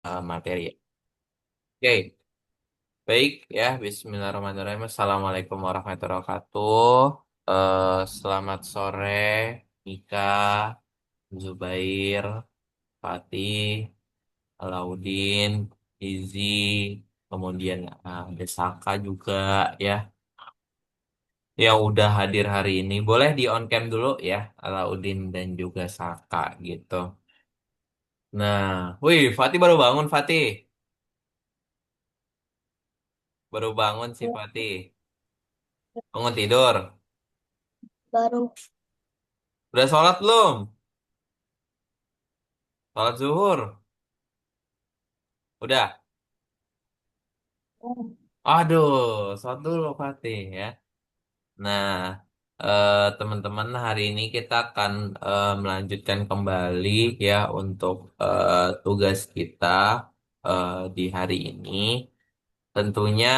Materi. Oke, baik ya. Bismillahirrahmanirrahim. Assalamualaikum warahmatullahi wabarakatuh. Selamat sore, Nika, Zubair, Fatih, Alauddin, Izzy, kemudian ada Saka juga ya, yang udah hadir hari ini. Boleh di on cam dulu ya, Alauddin dan juga Saka gitu. Nah, wih, Fatih baru bangun, Fatih. Baru bangun sih, Fatih. Bangun tidur. Baru. Udah sholat belum? Sholat zuhur. Udah. Aduh, sholat dulu Fatih ya. Nah, teman-teman hari ini kita akan melanjutkan kembali ya untuk tugas kita di hari ini. Tentunya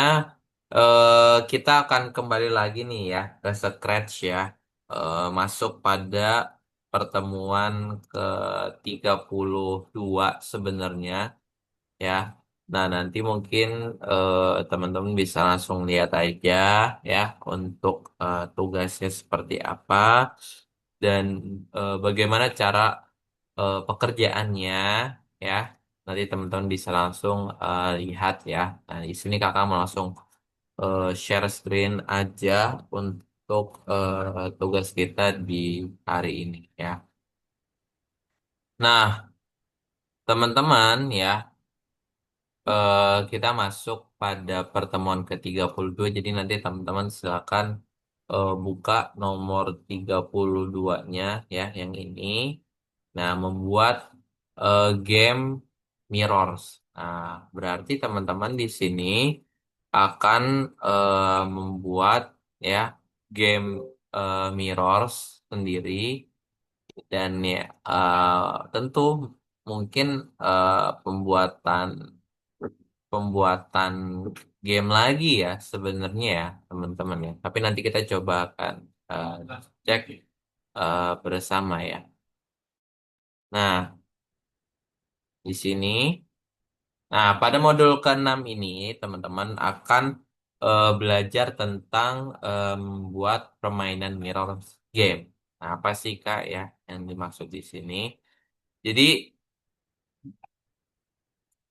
kita akan kembali lagi nih ya ke Scratch ya. Masuk pada pertemuan ke 32 sebenarnya ya. Nah, nanti mungkin teman-teman bisa langsung lihat aja ya untuk tugasnya seperti apa dan bagaimana cara pekerjaannya ya. Nanti teman-teman bisa langsung lihat ya. Nah, di sini kakak mau langsung share screen aja untuk tugas kita di hari ini ya. Nah, teman-teman ya. Kita masuk pada pertemuan ke 32. Jadi nanti teman-teman silakan buka nomor 32-nya ya, yang ini. Nah, membuat game Mirrors. Nah, berarti teman-teman di sini akan membuat ya game Mirrors sendiri dan ya tentu mungkin pembuatan pembuatan game lagi ya sebenarnya ya teman-teman ya. Tapi nanti kita coba akan eh, cek bersama ya. Nah, di sini, nah pada modul ke-6 ini teman-teman akan belajar tentang membuat permainan mirror game. Nah, apa sih Kak ya yang dimaksud di sini? Jadi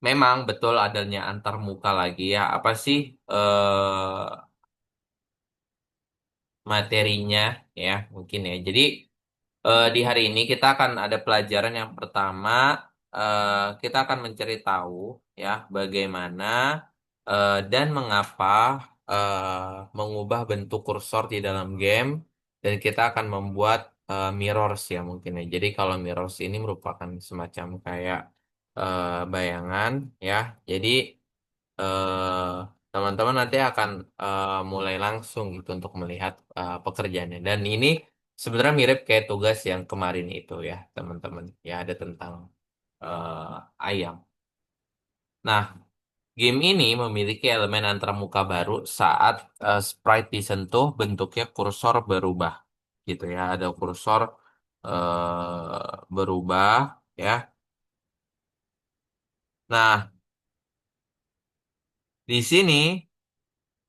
memang betul adanya antar muka lagi ya. Apa sih materinya ya mungkin ya. Jadi di hari ini kita akan ada pelajaran yang pertama. Kita akan mencari tahu ya bagaimana dan mengapa mengubah bentuk kursor di dalam game dan kita akan membuat mirrors ya mungkin ya. Jadi kalau mirrors ini merupakan semacam kayak bayangan ya. Jadi eh, teman-teman nanti akan mulai langsung gitu untuk melihat pekerjaannya. Dan ini sebenarnya mirip kayak tugas yang kemarin itu ya, teman-teman. Ya, ada tentang ayam. Nah, game ini memiliki elemen antarmuka baru saat sprite disentuh, bentuknya kursor berubah. Gitu ya, ada kursor berubah ya. Nah, di sini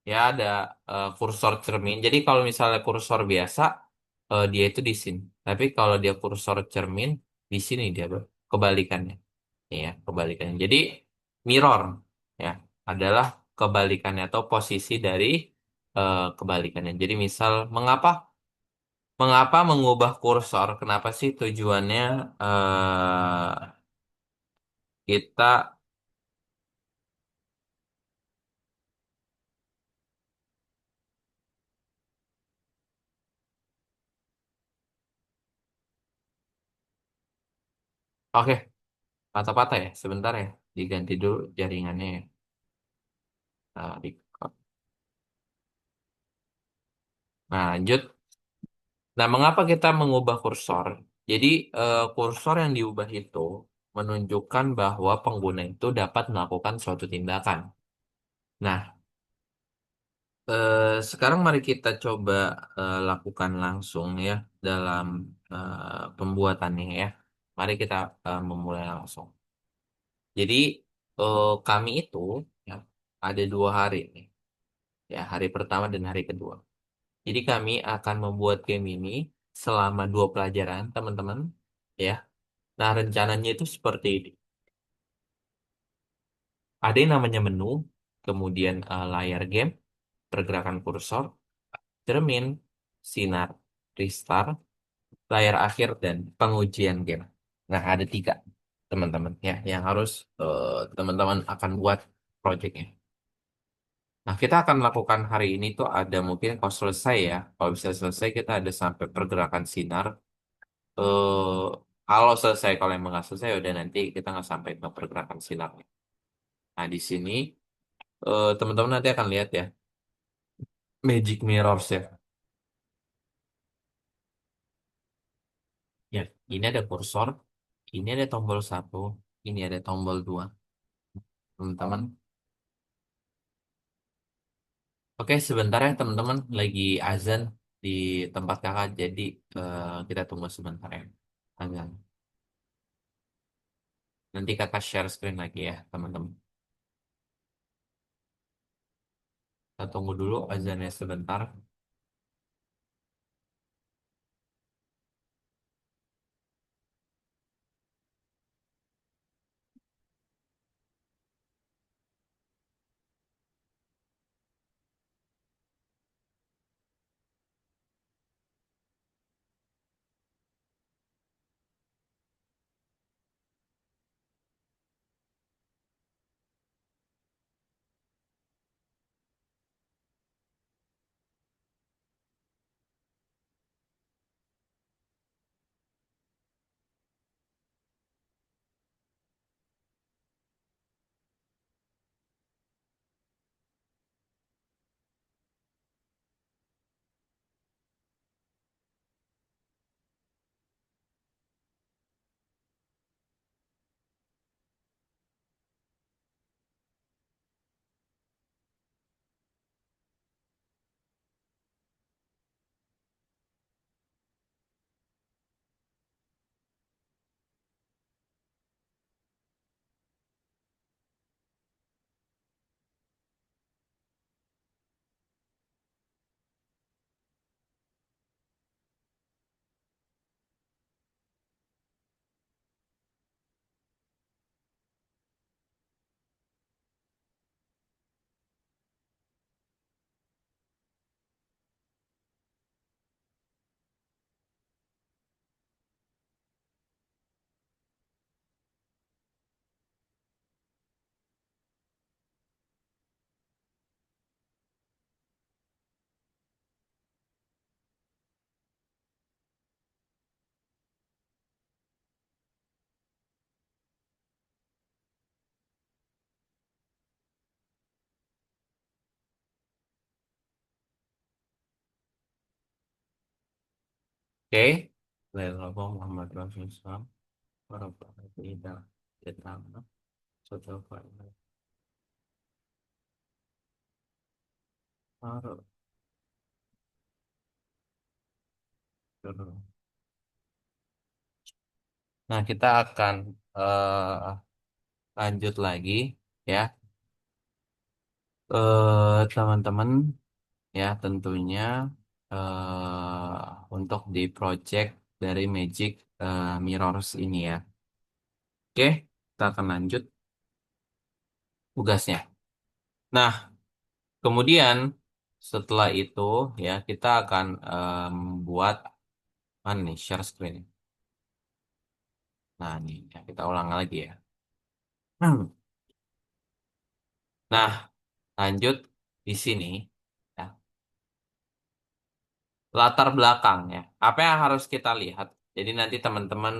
ya ada kursor cermin. Jadi kalau misalnya kursor biasa dia itu di sini. Tapi kalau dia kursor cermin di sini dia bro. Kebalikannya. Ya, kebalikannya. Jadi mirror ya adalah kebalikannya atau posisi dari kebalikannya. Jadi misal mengapa mengapa mengubah kursor? Kenapa sih tujuannya kita oke, patah-patah ya sebentar ya. Diganti dulu jaringannya ya. Di- Nah, lanjut. Nah, mengapa kita mengubah kursor? Jadi, kursor yang diubah itu menunjukkan bahwa pengguna itu dapat melakukan suatu tindakan. Nah, sekarang mari kita coba lakukan langsung ya dalam pembuatannya ya. Mari kita memulai langsung. Jadi, Kami itu ya, ada 2 hari nih, ya hari pertama dan hari kedua. Jadi kami akan membuat game ini selama 2 pelajaran, teman-teman. Ya, nah rencananya itu seperti ini. Ada yang namanya menu, kemudian layar game, pergerakan kursor, cermin, sinar, restart, layar akhir, dan pengujian game. Nah, ada 3, teman-teman, ya, yang harus teman-teman akan buat projectnya. Nah, kita akan lakukan hari ini tuh ada mungkin kalau selesai ya, kalau bisa selesai kita ada sampai pergerakan sinar. eh Kalau selesai, kalau emang nggak selesai, ya udah nanti kita nggak sampai ke pergerakan sinar. Nah, di sini teman-teman nanti akan lihat ya, Magic Mirrors ya. Ya, ini ada kursor, ini ada tombol 1, ini ada tombol 2, teman-teman. Oke, sebentar ya teman-teman, lagi azan di tempat kakak, jadi kita tunggu sebentar ya. Azan. Nanti kakak share screen lagi ya, teman-teman. Kita tunggu dulu azannya sebentar. Oke. Lelobong Muhammad Rasulullah. Warahmatullahi wabarakatuh. Coba Nah, kita akan lanjut lagi ya. Teman-teman, ya tentunya untuk di project dari Magic Mirrors ini ya. Oke, kita akan lanjut tugasnya. Nah, kemudian setelah itu ya kita akan buat mana nih share screen. Nah, ini ya, kita ulang lagi ya. Nah, lanjut di sini ya. Latar belakangnya. Apa yang harus kita lihat? Jadi nanti teman-teman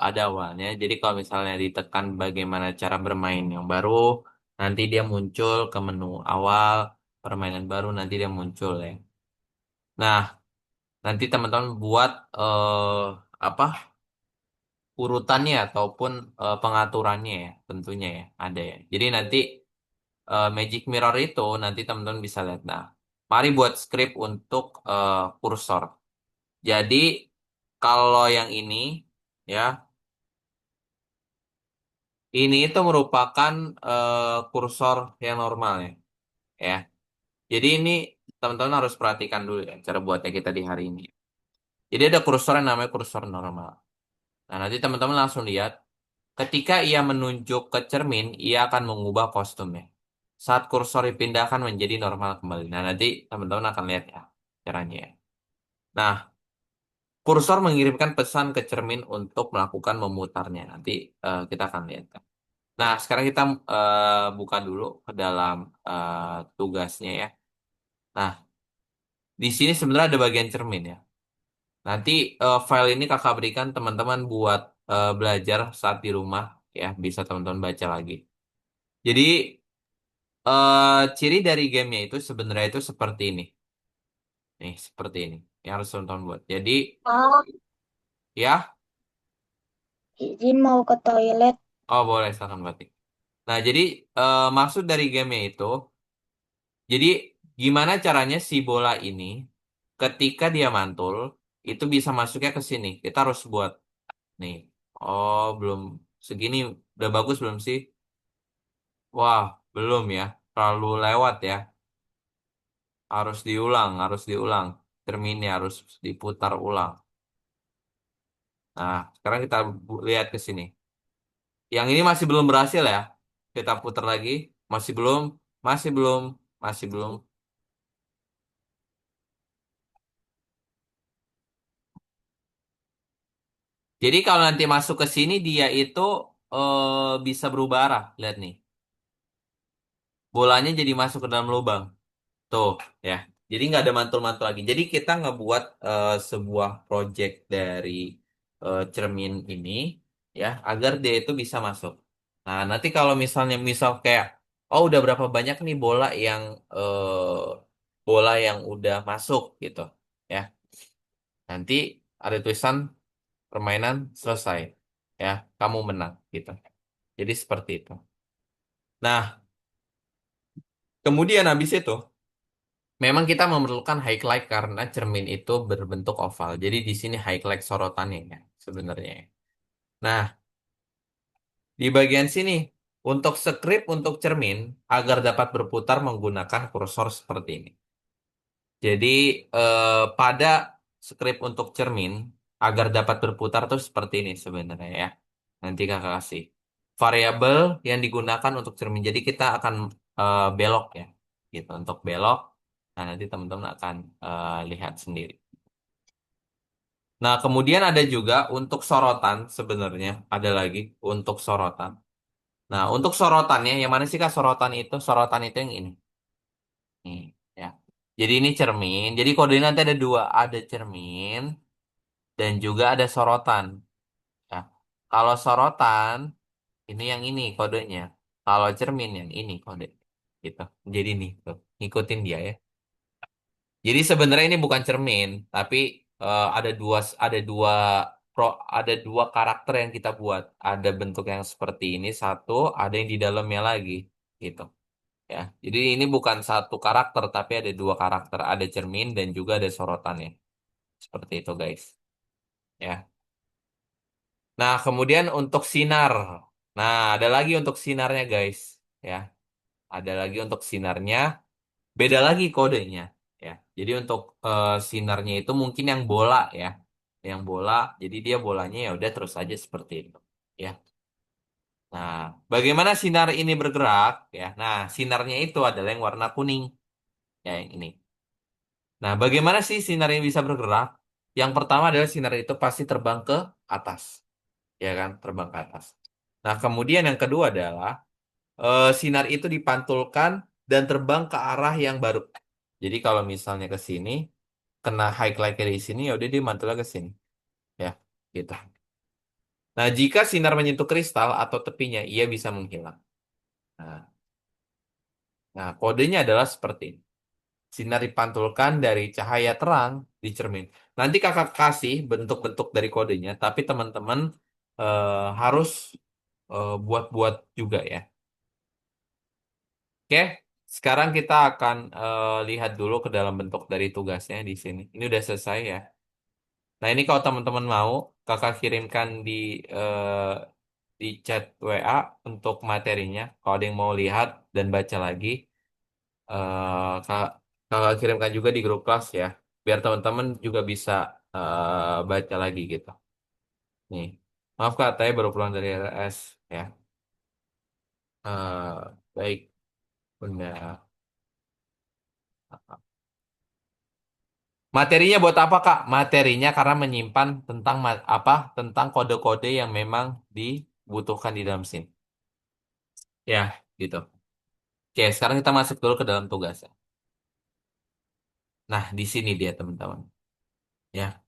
ada awalnya. Jadi kalau misalnya ditekan bagaimana cara bermain yang baru, nanti dia muncul ke menu awal, permainan baru nanti dia muncul ya. Nah, nanti teman-teman buat apa urutannya ataupun pengaturannya ya, tentunya ya ada ya. Jadi nanti Magic Mirror itu nanti teman-teman bisa lihat. Nah, mari buat script untuk kursor. Jadi kalau yang ini ya ini itu merupakan kursor yang normal ya. Ya. Jadi ini teman-teman harus perhatikan dulu ya cara buatnya kita di hari ini. Jadi ada kursor yang namanya kursor normal. Nah, nanti teman-teman langsung lihat ketika ia menunjuk ke cermin, ia akan mengubah kostumnya. Saat kursor dipindahkan menjadi normal kembali. Nah, nanti teman-teman akan lihat ya caranya ya. Nah, kursor mengirimkan pesan ke cermin untuk melakukan memutarnya. Nanti kita akan lihat. Nah, sekarang kita buka dulu ke dalam tugasnya ya. Nah, di sini sebenarnya ada bagian cermin ya. Nanti file ini kakak berikan teman-teman buat belajar saat di rumah ya. Bisa teman-teman baca lagi. Jadi ciri dari gamenya itu sebenarnya itu seperti ini. Nih, seperti ini. Yang harus teman-teman buat. Jadi, Ah, ya, izin mau ke toilet. oh boleh, silakan berarti. Nah, jadi maksud dari gamenya itu, jadi gimana caranya si bola ini ketika dia mantul, itu bisa masuknya ke sini. Kita harus buat nih. Oh, belum segini. Udah bagus belum sih? Wah, belum ya. Terlalu lewat ya. Harus diulang. Terminnya harus diputar ulang. Nah, sekarang kita lihat ke sini. Yang ini masih belum berhasil ya. Kita putar lagi. Masih belum, masih belum, masih belum. Jadi kalau nanti masuk ke sini dia itu bisa berubah arah. Lihat nih. Bolanya jadi masuk ke dalam lubang. Tuh, ya. Jadi nggak ada mantul-mantul lagi. Jadi kita ngebuat sebuah project dari cermin ini, ya, agar dia itu bisa masuk. Nah, nanti kalau misalnya misal kayak, oh udah berapa banyak nih bola yang udah masuk gitu, ya. Nanti ada tulisan permainan selesai, ya. Kamu menang gitu. Jadi seperti itu. Nah, kemudian habis itu. Memang kita memerlukan highlight karena cermin itu berbentuk oval. Jadi di sini highlight sorotannya ya sebenarnya. Nah, di bagian sini untuk script untuk cermin agar dapat berputar menggunakan kursor seperti ini. Jadi pada script untuk cermin agar dapat berputar tuh seperti ini sebenarnya ya. Nanti kakak kasih variabel yang digunakan untuk cermin. Jadi kita akan belok ya, gitu untuk belok. Nah, nanti teman-teman akan lihat sendiri. Nah, kemudian ada juga untuk sorotan sebenarnya, ada lagi untuk sorotan. Nah, untuk sorotannya, yang mana sih Kak sorotan itu? Sorotan itu yang ini. Nih, ya. Jadi ini cermin. Jadi kodenya nanti ada dua, ada cermin dan juga ada sorotan. Ya. Kalau sorotan, ini yang ini kodenya. Kalau cermin yang ini kode. Gitu. Jadi nih, tuh. Ngikutin dia ya. Jadi sebenarnya ini bukan cermin, tapi ada dua pro ada dua karakter yang kita buat. Ada bentuk yang seperti ini satu, ada yang di dalamnya lagi, gitu. Ya. Jadi ini bukan satu karakter, tapi ada dua karakter. Ada cermin dan juga ada sorotannya. Seperti itu, guys. Ya. Nah, kemudian untuk sinar. Nah, ada lagi untuk sinarnya, guys. Ya. Ada lagi untuk sinarnya. Beda lagi kodenya ya. Jadi untuk sinarnya itu mungkin yang bola ya. Yang bola, jadi dia bolanya ya udah terus aja seperti itu ya. Nah, bagaimana sinar ini bergerak ya? Nah, sinarnya itu adalah yang warna kuning ya yang ini. Nah, bagaimana sih sinar ini bisa bergerak? Yang pertama adalah sinar itu pasti terbang ke atas, ya kan? Terbang ke atas. Nah, kemudian yang kedua adalah sinar itu dipantulkan dan terbang ke arah yang baru. Jadi kalau misalnya ke sini, kena highlight dari sini, ya udah dia mantulnya ke sini. Ya, gitu. Nah, jika sinar menyentuh kristal atau tepinya, ia bisa menghilang. Nah, kodenya adalah seperti ini. Sinar dipantulkan dari cahaya terang di cermin. Nanti kakak kasih bentuk-bentuk dari kodenya, tapi teman-teman harus buat-buat juga ya. Oke, sekarang kita akan lihat dulu ke dalam bentuk dari tugasnya di sini. Ini udah selesai ya. Nah, ini kalau teman-teman mau, kakak kirimkan di di chat WA untuk materinya. Kalau ada yang mau lihat dan baca lagi, kak kakak kirimkan juga di grup kelas ya, biar teman-teman juga bisa baca lagi gitu. Nih, maaf kak, saya baru pulang dari RS ya. Baik, Bunda. Materinya buat apa kak? Materinya karena menyimpan tentang apa? Tentang kode-kode yang memang dibutuhkan di dalam SIM. Ya, gitu. Oke, sekarang kita masuk dulu ke dalam tugasnya. Nah, di sini dia teman-teman. Ya,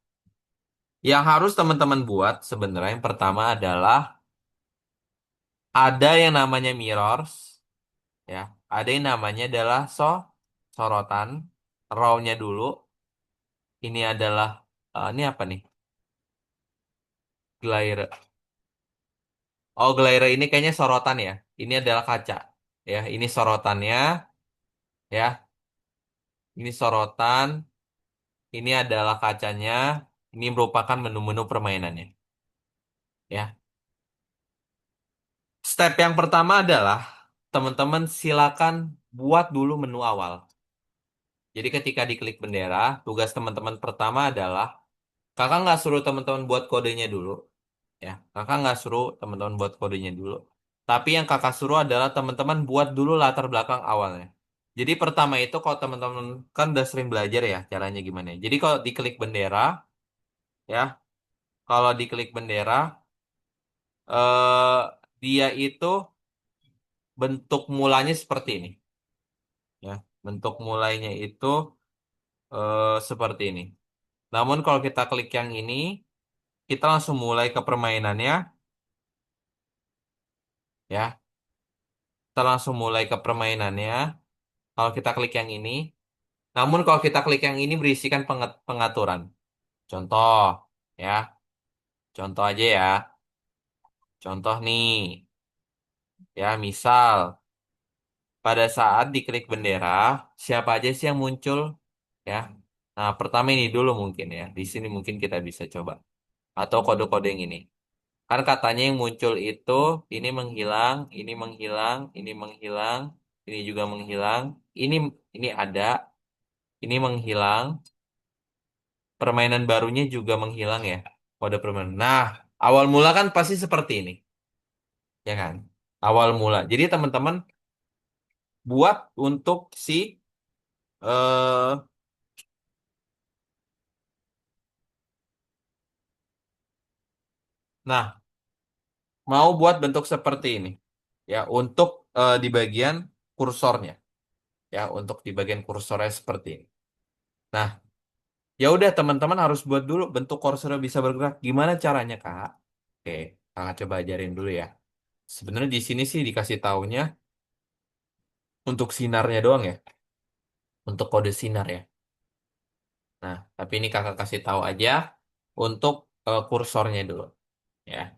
yang harus teman-teman buat sebenarnya yang pertama adalah ada yang namanya mirrors, ya. Ada yang namanya adalah sorotan. Raw-nya dulu. Ini adalah ini apa nih? Glare. Oh, glare ini kayaknya sorotan ya. Ini adalah kaca. Ya, ini sorotannya, ya. Ini sorotan, ini adalah kacanya. Ini merupakan menu-menu permainannya, ya. Step yang pertama adalah teman-teman silakan buat dulu menu awal. Jadi ketika diklik bendera, tugas teman-teman pertama adalah kakak nggak suruh teman-teman buat kodenya dulu, ya. Kakak nggak suruh teman-teman buat kodenya dulu. Tapi yang kakak suruh adalah teman-teman buat dulu latar belakang awalnya. Jadi pertama itu kalau teman-teman kan udah sering belajar ya caranya gimana. Jadi kalau diklik bendera, ya, kalau diklik bendera, eh dia itu bentuk mulanya seperti ini, ya. Bentuk mulainya itu seperti ini. Namun kalau kita klik yang ini, kita langsung mulai ke permainannya, ya. Kita langsung mulai ke permainannya. Kalau kita klik yang ini, namun kalau kita klik yang ini berisikan pengaturan. Contoh, ya. Contoh aja ya. Contoh nih, ya. Misal pada saat diklik bendera, siapa aja sih yang muncul, ya. Nah, pertama ini dulu mungkin ya. Di sini mungkin kita bisa coba. Atau kode-kode yang ini. Kan katanya yang muncul itu ini menghilang, ini menghilang, ini menghilang, ini juga menghilang, ini ini ada, ini menghilang, permainan barunya juga menghilang ya. Kode permainan. Nah, awal mula kan pasti seperti ini, ya kan? Awal mula. Jadi teman-teman buat untuk si eh nah, mau buat bentuk seperti ini. Ya, untuk di bagian kursornya, ya, untuk di bagian kursornya seperti ini. Nah, ya udah teman-teman harus buat dulu bentuk kursornya bisa bergerak. Gimana caranya, Kak? Oke, Kakak coba ajarin dulu ya. Sebenarnya di sini sih dikasih taunya untuk sinarnya doang ya, untuk kode sinar ya. Nah, tapi ini Kakak kasih tahu aja untuk kursornya dulu ya.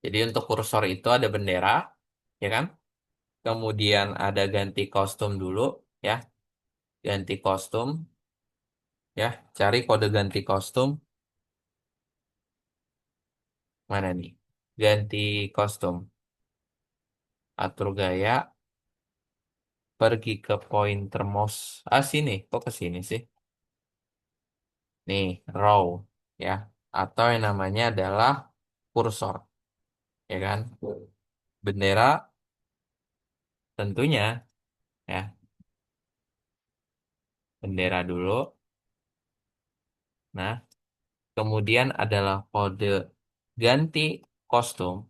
Jadi untuk kursor itu ada bendera, ya kan? Kemudian ada ganti kostum dulu ya. Ganti kostum ya. Cari kode ganti kostum mana nih? Ganti kostum. Atur gaya. Pergi ke pointer mouse. Ah, sini. Kok ke sini sih? Nih, row. Ya. Atau yang namanya adalah kursor. Ya kan? Bendera tentunya. Ya. Bendera dulu. Nah, kemudian adalah kode ganti kostum.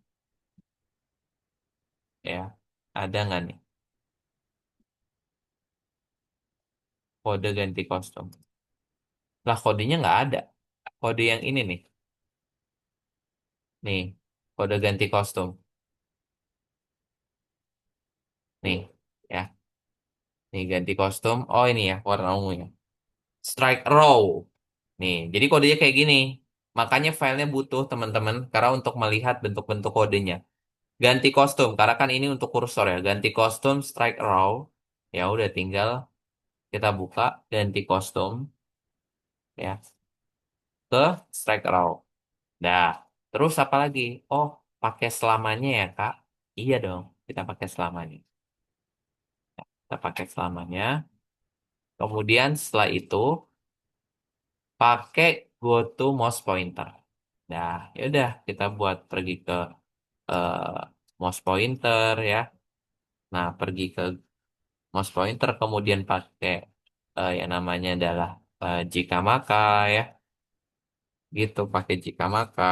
Ya. Ada nggak nih? Kode ganti kostum. Lah, kodenya nggak ada. Kode yang ini nih. Nih. Kode ganti kostum. Nih. Ya. Nih, ganti kostum. Oh, ini ya. Warna ungu ya. Strike row. Nih, jadi kodenya kayak gini. Makanya filenya butuh teman-teman karena untuk melihat bentuk-bentuk kodenya. Ganti kostum, karena kan ini untuk kursor ya. Ganti kostum strike row. Ya udah tinggal kita buka ganti kostum ya ke strike row. Dah, terus apa lagi? Oh, pakai selamanya ya, Kak? Iya dong, kita pakai selamanya. Kita pakai selamanya. Kemudian setelah itu pakai go to mouse pointer. Nah, ya udah kita buat pergi ke eh, mouse pointer ya. Nah, pergi ke mouse pointer kemudian pakai yang namanya adalah jika maka ya. Gitu pakai jika maka.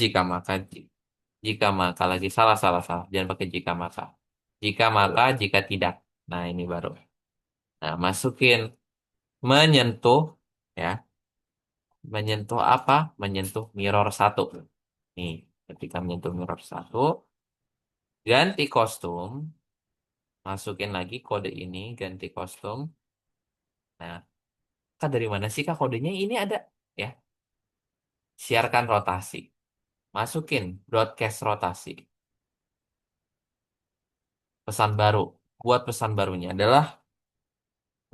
Jika maka jika maka lagi salah salah salah. Jangan pakai jika maka. Jika maka jika tidak. Nah, ini baru. Nah, masukin menyentuh ya. Menyentuh apa? Menyentuh mirror satu. Nih, ketika menyentuh mirror satu, ganti kostum, masukin lagi kode ini, ganti kostum. Nah, Kak dari mana sih Kak kodenya? Ini ada ya. Siarkan rotasi. Masukin broadcast rotasi. Pesan baru. Buat pesan barunya adalah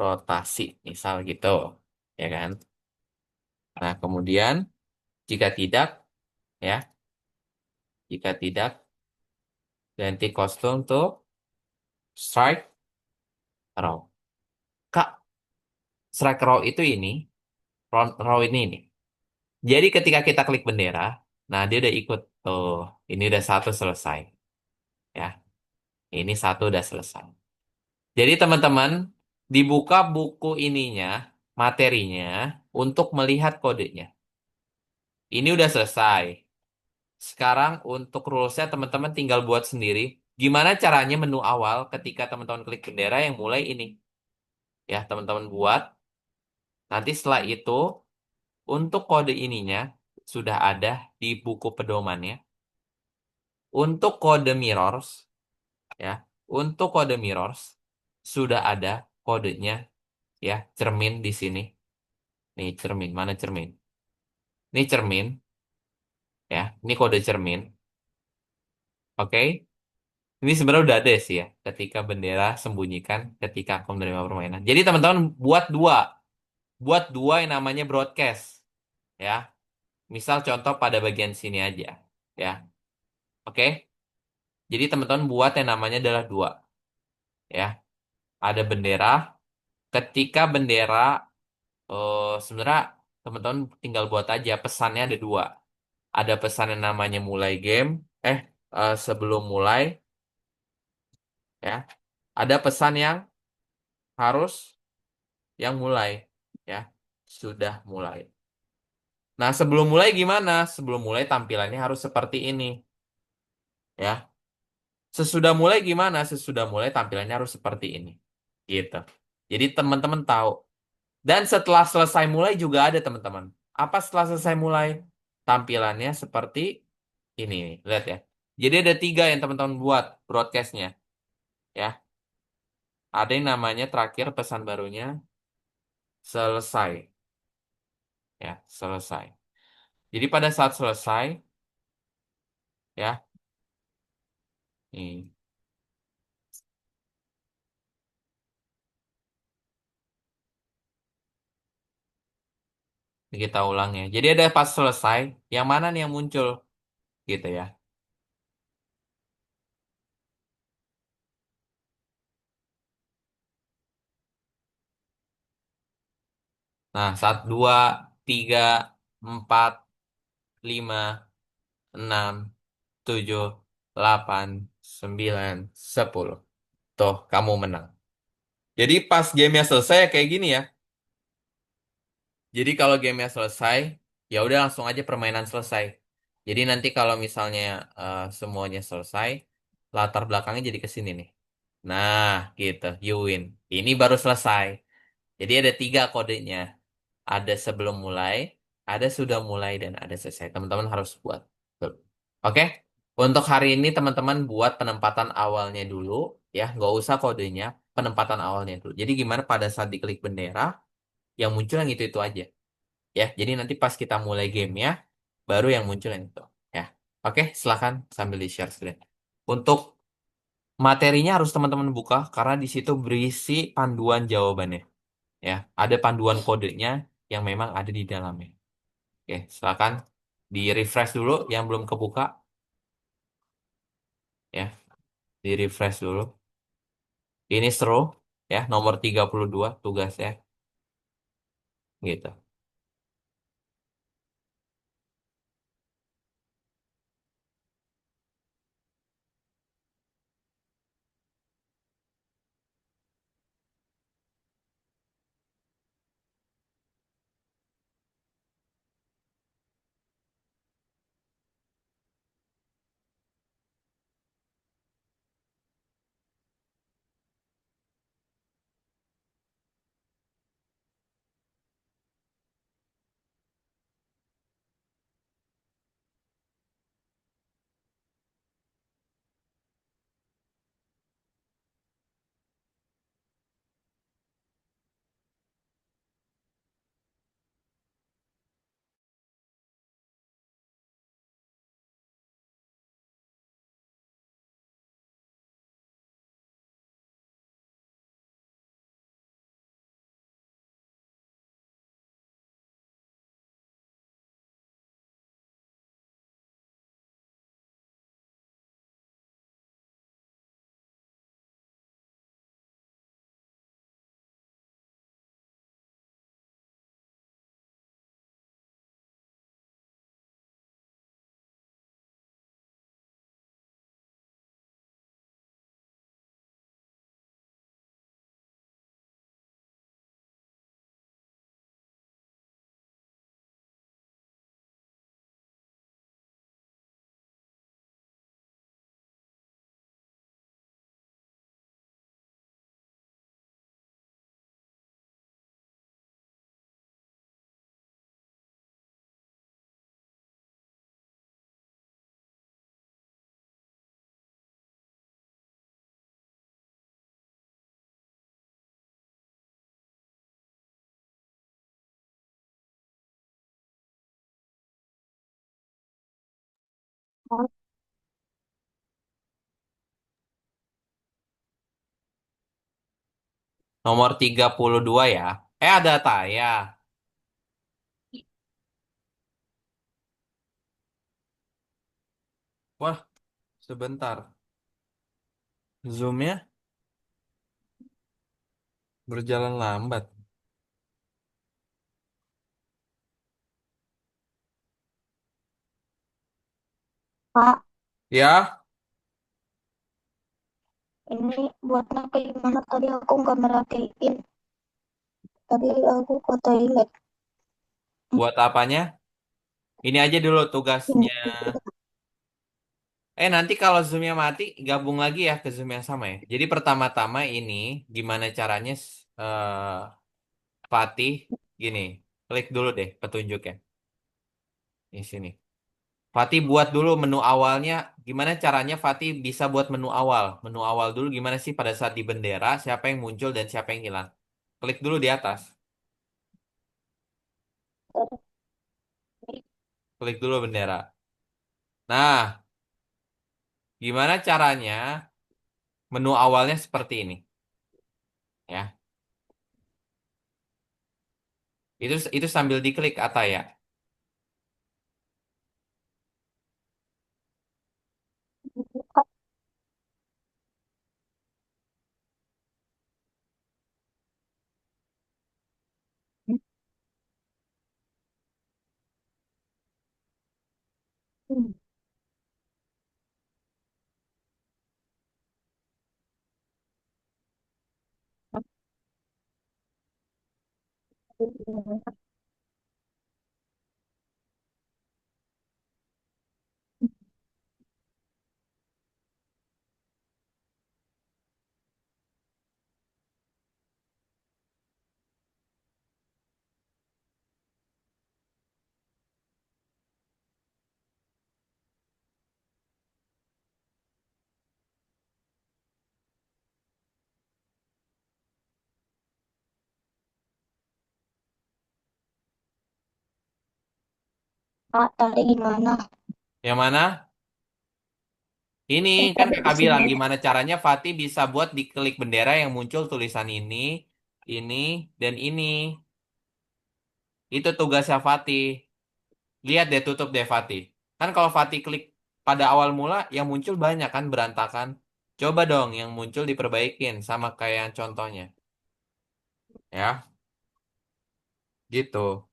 rotasi, misal gitu. Ya kan? Nah, kemudian jika tidak, ya, jika tidak, ganti kostum tuh strike row. Kak, strike row itu ini, row ini nih. Jadi ketika kita klik bendera, nah dia udah ikut tuh. Ini udah satu selesai, ya. Ini satu udah selesai. Jadi teman-teman dibuka buku ininya, materinya untuk melihat kodenya. Ini udah selesai. Sekarang untuk rulesnya teman-teman tinggal buat sendiri. Gimana caranya menu awal ketika teman-teman klik bendera yang mulai ini. Ya, teman-teman buat. Nanti setelah itu, untuk kode ininya sudah ada di buku pedomannya. Untuk kode mirrors, ya, untuk kode mirrors sudah ada kodenya, ya, cermin di sini. Nih, cermin. Mana cermin? Ini cermin, ya. Ini kode cermin. Oke. Ini sebenarnya udah ada sih ya, ketika bendera sembunyikan ketika aku menerima permainan. Jadi teman-teman buat dua yang namanya broadcast, ya. Misal contoh pada bagian sini aja, ya. Oke. Jadi teman-teman buat yang namanya adalah dua, ya. Ada bendera. Ketika bendera, sebenarnya teman-teman tinggal buat aja pesannya ada dua. Ada pesan yang namanya mulai game, eh, sebelum mulai, ya. Ada pesan yang harus yang mulai ya sudah mulai. Nah, sebelum mulai gimana? Sebelum mulai tampilannya harus seperti ini ya. Sesudah mulai gimana? Sesudah mulai tampilannya harus seperti ini. Gitu. Jadi teman-teman tahu. Dan setelah selesai mulai juga ada teman-teman. Apa setelah selesai mulai? Tampilannya seperti ini nih. Lihat ya. Jadi ada tiga yang teman-teman buat broadcastnya ya. Ada yang namanya terakhir pesan barunya selesai ya, selesai. Jadi pada saat selesai ya, nih, ini kita ulang ya. Jadi ada pas selesai, yang mana nih yang muncul gitu ya. Nah, 1, 2, 3, 4, 5, 6, 7, 8, 9, 10. Tuh, kamu menang. Jadi pas gamenya selesai ya kayak gini ya. Jadi kalau gamenya selesai, ya udah langsung aja permainan selesai. Jadi nanti kalau misalnya semuanya selesai, latar belakangnya jadi ke sini nih. Nah, gitu, you win. Ini baru selesai. Jadi ada tiga kodenya. Ada sebelum mulai, ada sudah mulai, dan ada selesai. Teman-teman harus buat. Tuh. Oke? Untuk hari ini teman-teman buat penempatan awalnya dulu. Ya, nggak usah kodenya. Penempatan awalnya dulu. Jadi gimana pada saat diklik bendera, yang muncul yang itu aja. Ya, jadi nanti pas kita mulai gamenya, baru yang muncul yang itu. Ya, oke, silakan sambil di-share screen. Untuk materinya harus teman-teman buka karena di situ berisi panduan jawabannya. Ya, ada panduan kodenya yang memang ada di dalamnya. Oke, silakan di refresh dulu yang belum kebuka. Ya, di refresh dulu. Ini seru ya, nomor 32 tugasnya gitu. Nomor 32 ya. Ada Taya. Wah, sebentar. Zoom-nya berjalan lambat. Pak, Ya, ini buatnya kayak gimana tadi aku nggak merhatiin. Tadi aku ke toilet. buat apanya? Ini aja dulu Ini tugasnya. Nanti kalau Zoom-nya mati, gabung lagi ya ke Zoom yang sama ya. Jadi pertama-tama ini gimana caranya Fatih gini. Klik dulu deh petunjuknya di sini. Fatih buat dulu menu awalnya. Gimana caranya Fatih bisa buat menu awal? Menu awal dulu gimana sih pada saat di bendera, siapa yang muncul dan siapa yang hilang? Klik dulu di atas. Klik dulu bendera. Nah, gimana caranya menu awalnya seperti ini? Ya, itu sambil diklik Ata ya. Pak, tadi gimana? Yang mana? Ini kan Tadi di kakak bilang sini. gimana caranya Fatih bisa buat diklik bendera yang muncul tulisan ini, dan ini. Itu tugasnya Fatih. Lihat deh, tutup deh Fatih. Kan kalau Fatih klik pada awal mula yang muncul banyak kan berantakan. Coba dong yang muncul diperbaikin sama kayak yang contohnya. Ya, gitu.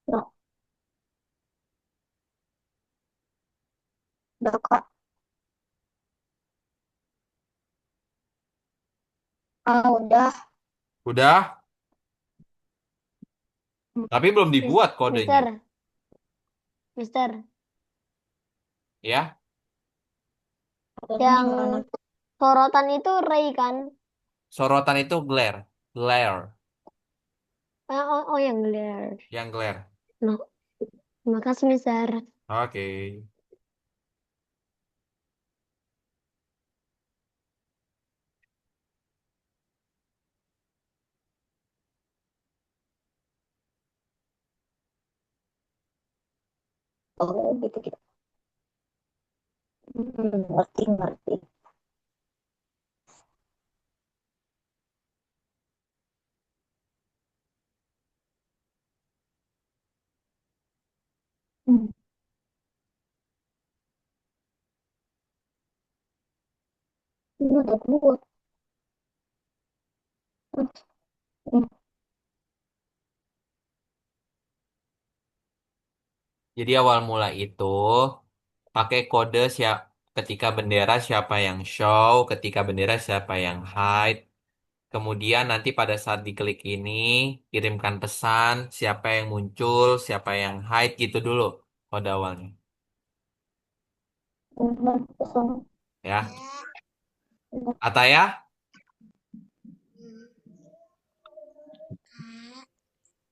Nah, udah Kak. Ah, udah. Udah, tapi belum dibuat kodenya. Mister, Mister, Ya, Katanya yang mana? sorotan itu Ray kan? sorotan itu glare. Glare, Oh, yang glare. yang glare. No, terima kasih, Mister. Oke. Oh, gitu gitu. Ngerti ngerti. Hmm. Ini udah buat. Hmm. Jadi awal mula itu pakai kode siap ketika bendera siapa yang show, ketika bendera siapa yang hide. Kemudian nanti pada saat diklik ini kirimkan pesan siapa yang muncul, siapa yang hide gitu dulu kode awalnya. Benar, pesan. Ya. Ataya?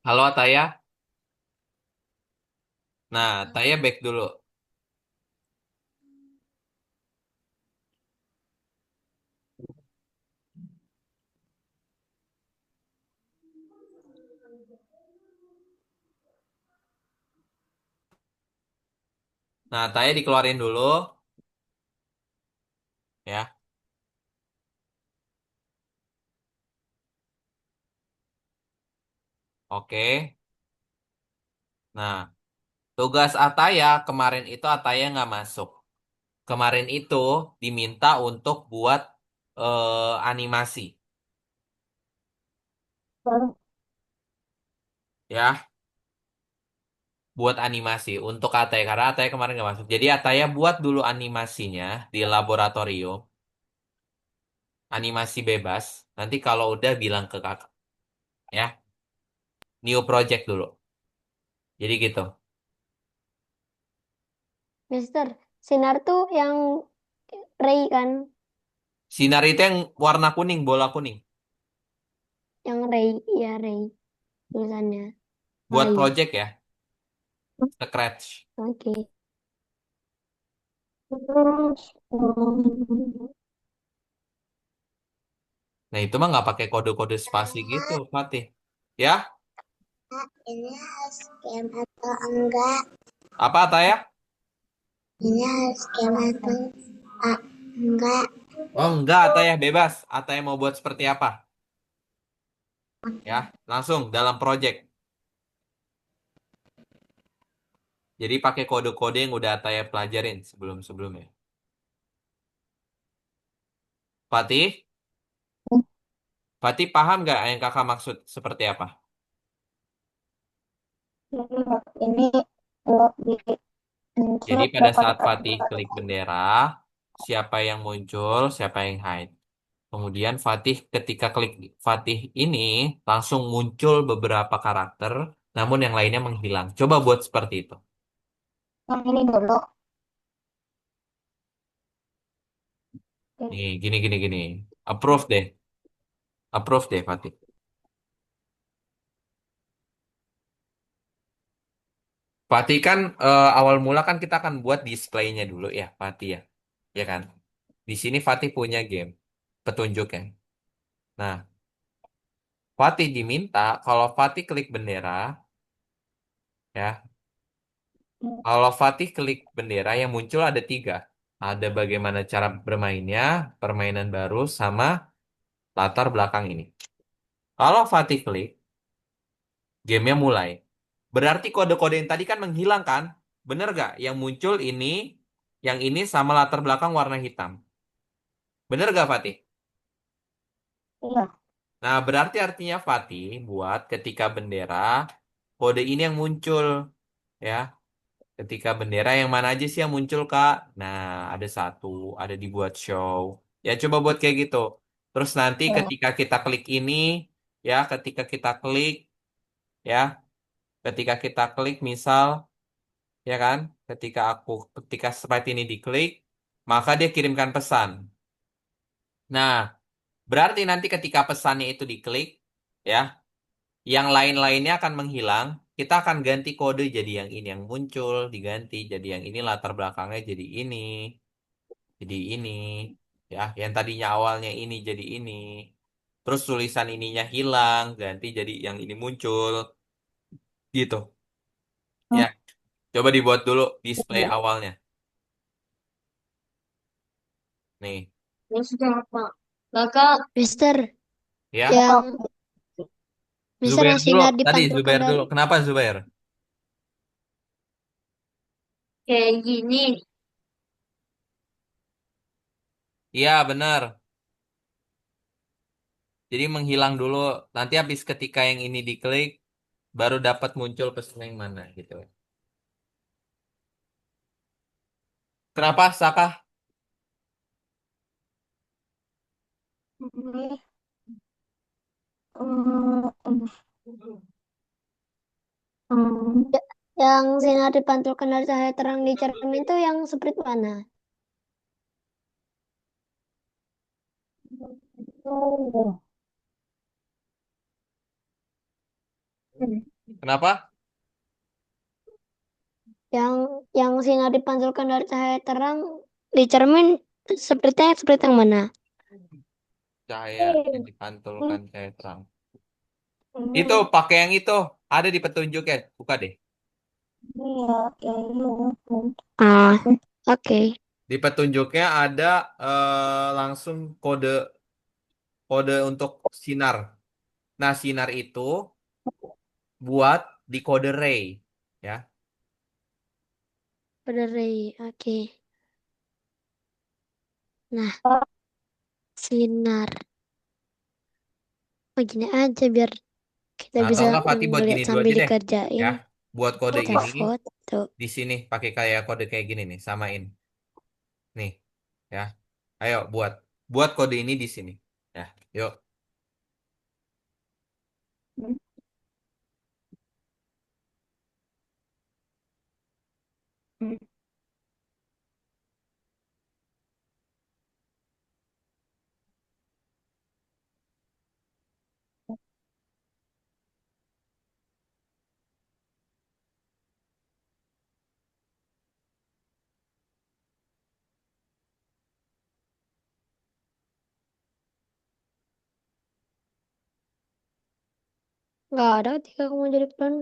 Halo Ataya? Nah, Ataya back dulu. Nah, Ataya dikeluarin dulu ya. Oke. Nah, tugas Ataya kemarin itu Ataya nggak masuk. Kemarin itu diminta untuk buat animasi Baru. ya, buat animasi untuk Ataya karena Ataya kemarin nggak masuk. Jadi Ataya buat dulu animasinya di laboratorium, animasi bebas. Nanti kalau udah bilang ke kakak ya, new project dulu. Jadi gitu. Mister, sinar tuh yang Ray kan? Sinar itu yang warna kuning, bola kuning. Yang Ray, ya Ray tulisannya. Buat Ray. project ya, scratch. Oke. Terus. Nah itu mah nggak pakai kode-kode spasi gitu, Fatih. Ya, Ini scam atau enggak? apa Ataya? Ini scam atau enggak? Oh enggak, Ataya bebas. Ataya mau buat seperti apa? Ya, langsung dalam project. Jadi pakai kode-kode yang udah Ataya pelajarin sebelum-sebelumnya. Fatih, Fatih paham nggak yang kakak maksud seperti apa? Ini lebih Jadi insert pada dapat saat Fatih enggak? klik bendera, siapa yang muncul, siapa yang hide. Kemudian Fatih ketika klik Fatih ini langsung muncul beberapa karakter, namun yang lainnya menghilang. Coba buat seperti itu. Yang ini dulu. Nih, gini gini gini. Approve deh. Approve deh Fatih. Fatih kan awal mula kan kita akan buat displaynya dulu ya, Fatih ya. Ya kan? Di sini Fatih punya game petunjuknya. Nah, Fatih diminta kalau Fatih klik bendera, ya. Kalau Fatih klik bendera yang muncul ada tiga. Ada bagaimana cara bermainnya, permainan baru, sama latar belakang ini. Kalau Fatih klik, gamenya mulai. Berarti kode-kode yang tadi kan menghilang kan? Bener gak? Yang muncul ini, yang ini sama latar belakang warna hitam. Bener gak Fatih? Iya. Nah, berarti artinya Fatih buat ketika bendera, kode ini yang muncul. Ya, ketika bendera yang mana aja sih yang muncul, Kak? Nah, ada satu, ada dibuat show. Ya, coba buat kayak gitu. Terus nanti Ya. ketika kita klik ini, ya, ya, ketika kita klik misal, ya kan, ketika sprite ini diklik, maka dia kirimkan pesan. Nah, berarti nanti ketika pesannya itu diklik, ya, yang lain-lainnya akan menghilang. Kita akan ganti kode jadi yang ini yang muncul, diganti jadi yang ini latar belakangnya jadi ini, ya, yang tadinya awalnya ini jadi ini. Terus tulisan ininya hilang, ganti jadi yang ini muncul, gitu. Ya, coba dibuat dulu display awalnya. Nih, Ya sudah, Pak. Kakak, Mister, ya. yang Mister Zubair yang dulu, sinar tadi dipantulkan Zubair dulu. dari Kenapa Zubair? kayak gini. Iya, benar. Jadi menghilang dulu. Nanti habis ketika yang ini diklik, baru dapat muncul pesan yang mana gitu. Kenapa, Saka? Ini, mm, mm, Ya, yang sinar dipantulkan dari cahaya terang di cermin itu yang seperti mana? oh, Kenapa? Yang yang sinar dipantulkan dari cahaya terang di cermin seperti yang mana? Cahaya yang ini, dipantulkan cahaya terang. Itu ini, pakai yang itu. Ada di petunjuk ya. Buka deh. ya, ya, ini, Ah, oke. Di petunjuknya ada langsung kode kode untuk sinar. Nah, sinar itu buat di kode ray. Ya. Berdiri, oke. Nah, sinar. Begini aja biar kita Nah, atau bisa enggak Fatih buat ngeliat gini dulu sambil aja deh. dikerjain. Ya. Buat kode Kita ini foto. di sini pakai kayak kode kayak gini nih, samain. Nih, ya. Ayo buat kode ini di sini. Ya, yuk. Nggak ada ketika kamu jadi clone.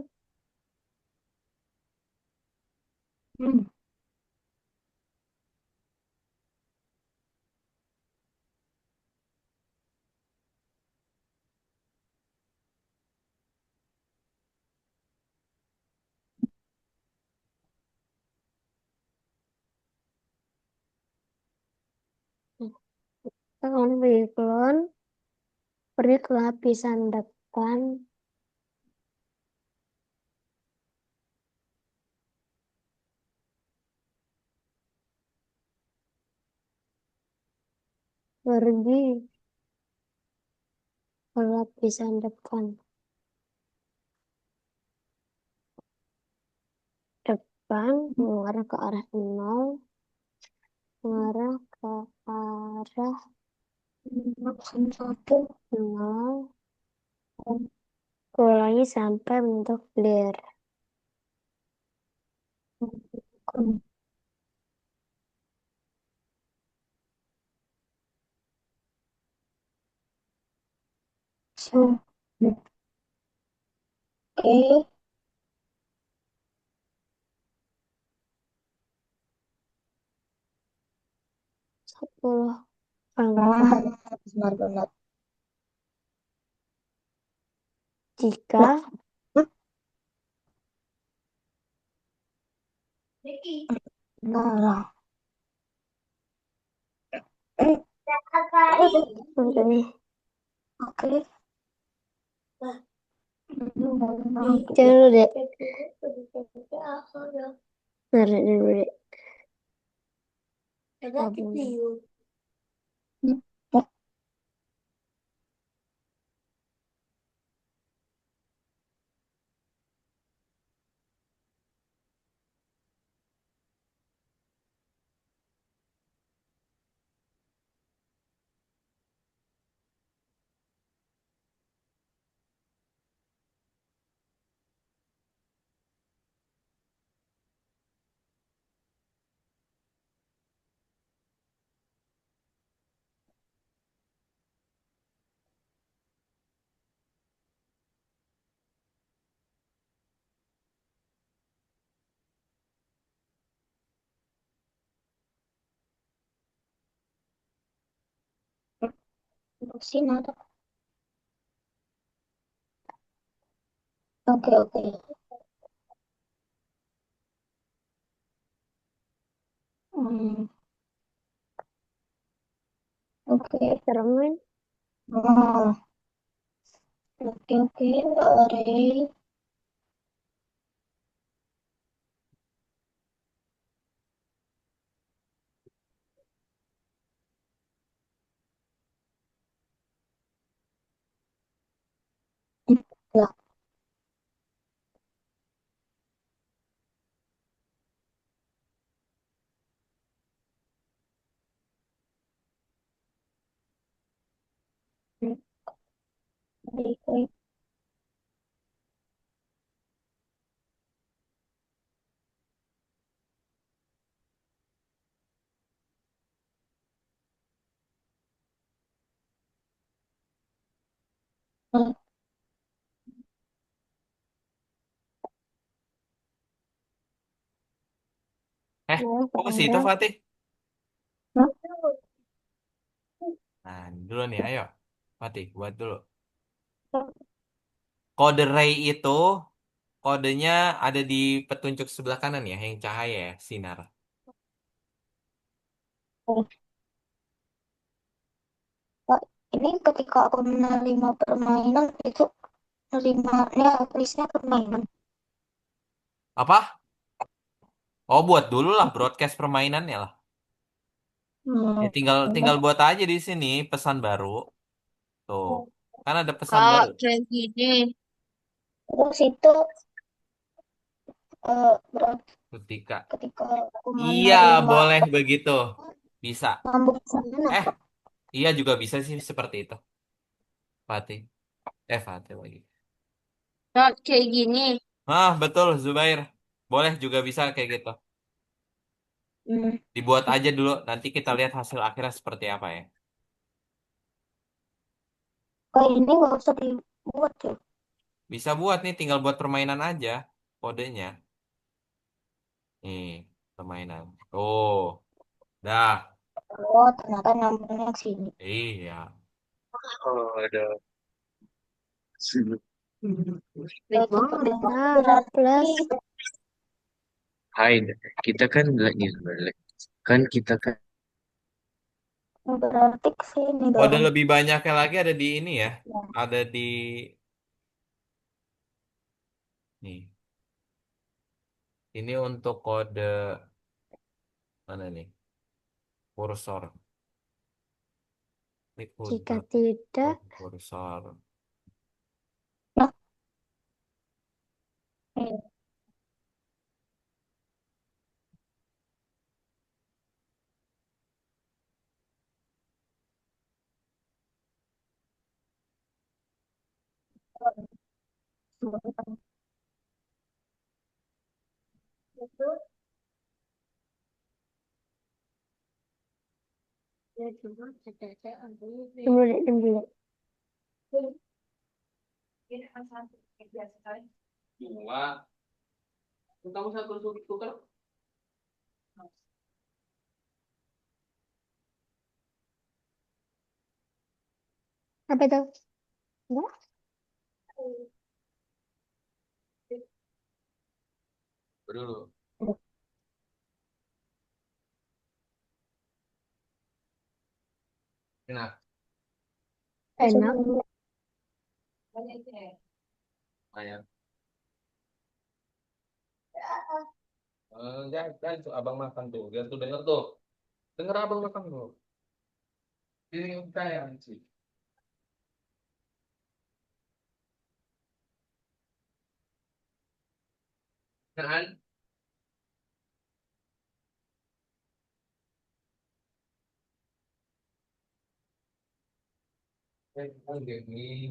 Ketika kamu jadi clone, pergi ke lapisan depan, pergi ke lapisan depan. Depan, mengarah ke arah nol, mengarah ke arah satu, nol, ulangi sampai bentuk clear. Oke. 10 angka. Benar-benar. Jika Nah, eh, Oke. oke. Jangan dulu deh. Narik dulu deh. Sinar. Oke, oke. Hmm, oke. Cermin. Oh, oke, oke. Are. Ya, baik, baik. Hmm, Kok ke situ Fatih? hmm, Nah, dulu nih, ayo. Fatih, buat dulu. Kode ray itu, kodenya ada di petunjuk sebelah kanan ya, yang cahaya ya, sinar. hmm. Pak, ini ketika aku menerima permainan itu nerimanya listnya permainan. Apa? Oh, buat dulu lah broadcast permainannya lah. Ya Hmm, tinggal udah. tinggal buat aja di sini pesan baru. Tuh. Kan ada pesan Kak, baru. kayak gini. Terus itu berarti Ketika. ketika aku Iya, menerima boleh begitu. Bisa. sambung sana. Eh, iya juga bisa sih seperti itu. Fatih. Fatih lagi. Kak, kayak gini. Ah, betul Zubair. Boleh juga bisa kayak gitu. Hmm. Dibuat aja dulu, nanti kita lihat hasil akhirnya seperti apa ya. Kayak ini nggak usah dibuat ya. Bisa buat nih, tinggal buat permainan aja kodenya. Nih, permainan. Oh, dah. Oh, ternyata nyambungnya ke sini. Iya. Oh, ada. Baik Berarti banget. Nah, berarti plus. Hai, kita kan lagi balik. Kan kita kan berarti ke sini Kode dong. lebih banyaknya lagi ada di ini ya. Ya. Ada di nih. Ini untuk kode mana nih? Kursor. Ini Jika kode, tidak, kode kursor. Nah, iya. tunggu deh, tunggu deh. Dua. Kamu satu tukar. Apa itu? Enggak. Dulu. Enak. Enak. Ayam. Jangan, jangan tuh abang makan tuh. Biar tuh denger tuh. Denger abang makan tuh. Ini kayak sih. Kan? Ini.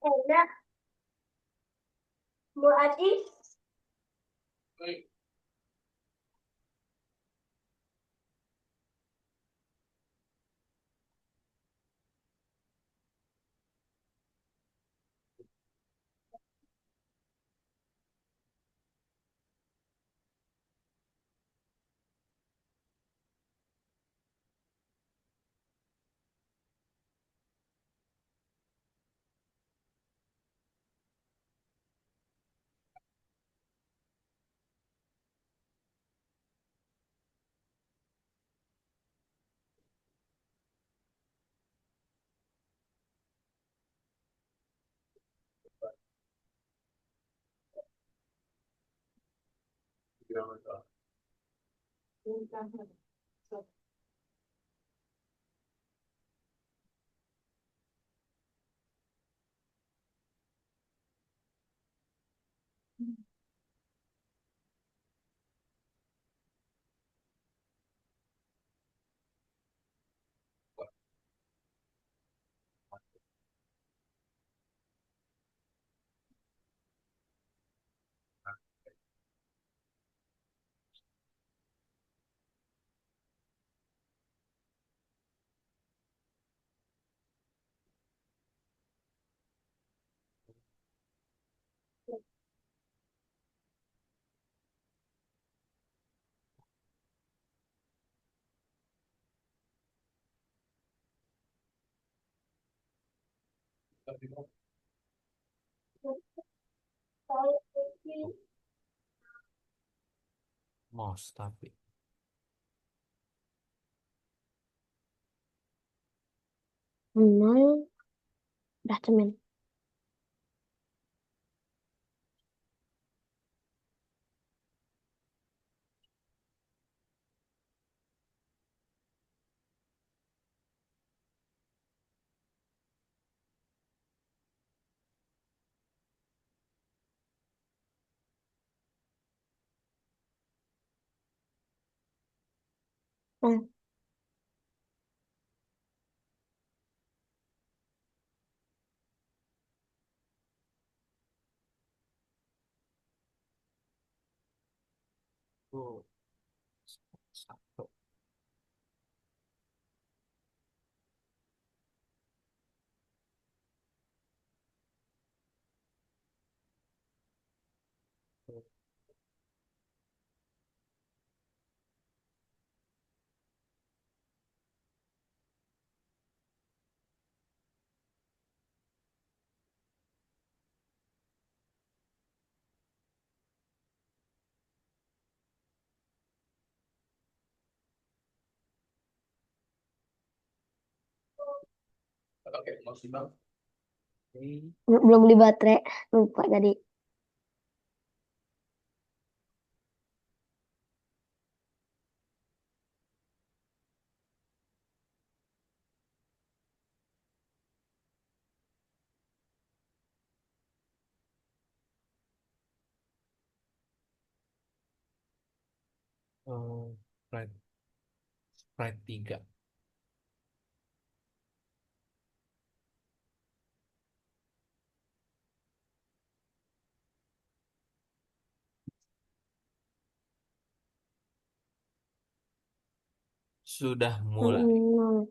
Enak, Bu Adi. Mos tapi. Nol. Udah cemen. Nah, Oh, satu. Oke, mau sih bang. belum beli baterai. Lupa tadi. Sprite 3. Sudah mulai. Nol.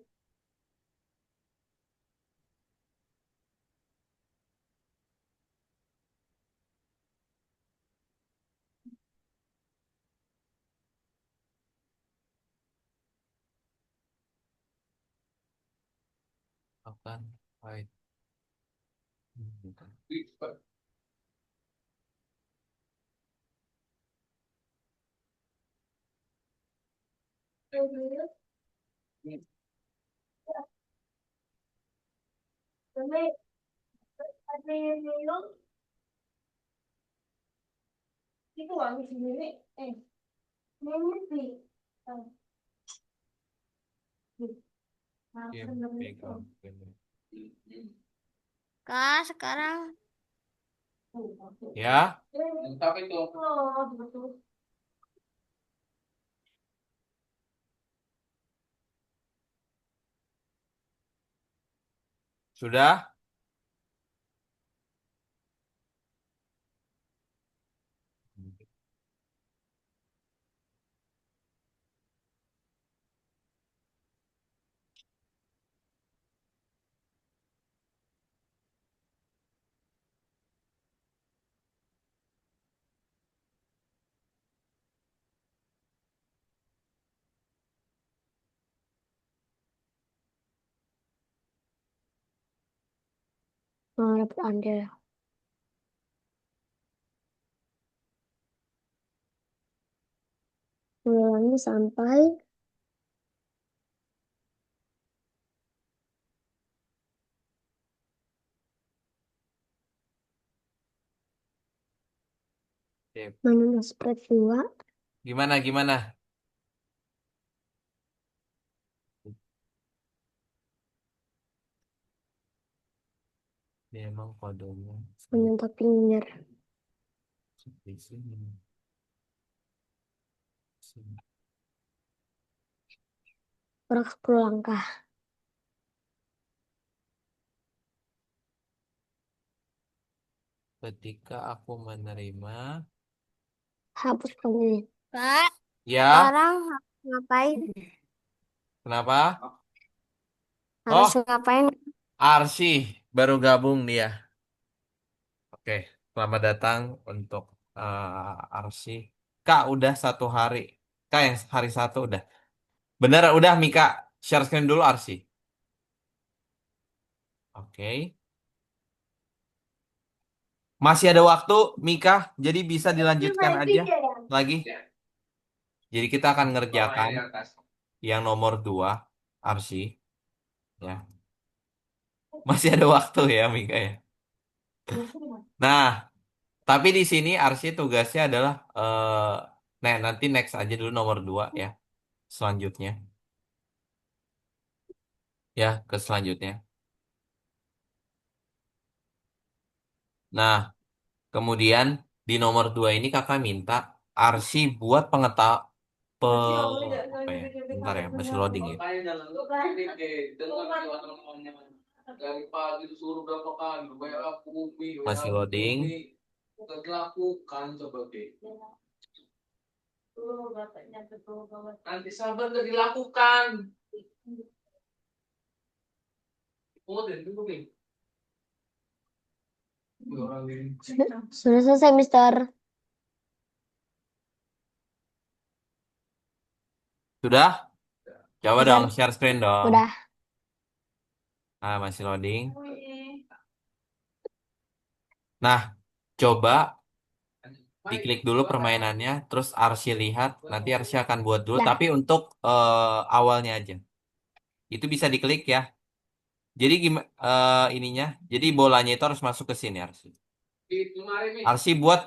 Akan fight. Game pick up. Kak, sekarang Ya, sudah. mau dapat andil. Ulangi sampai Sip. mana spread 2. Gimana? Ini emang kodenya Menyentuh finger. seperti sini. Gerak 10 langkah. Ketika aku menerima, Hapus ini. Kak, ya, sekarang ngapain? kenapa? Harus Oh, ngapain? Arsi baru gabung dia. Oke, selamat datang untuk Arsi. Kak, udah 1 hari. Kak, yang hari 1 udah. Bener, udah Mika. Share screen dulu Arsi. Oke. Masih ada waktu, Mika. Jadi bisa dilanjutkan aja lagi. Jadi kita akan ngerjakan yang nomor 2, Arsi. Ya, masih ada waktu ya, Mika ya. Nah, tapi di sini Arsi tugasnya adalah nah nanti next aja dulu nomor 2 ya. Selanjutnya ya ke selanjutnya. Nah, kemudian di nomor 2 ini kakak minta Arsi buat apa ya? Bentar ya, masih loading ya. Masih loading. Nanti sabar udah dilakukan. Sudah selesai, Mister. Sudah? Coba Udah. dong share screen dong. Udah. Ah, masih loading. Nah, coba diklik dulu permainannya, terus Arsy lihat, nanti Arsy akan buat dulu, Dah. tapi untuk awalnya aja. Itu bisa diklik ya. Jadi gimana ininya? Jadi bolanya itu harus masuk ke sini Arsy. Arsy buat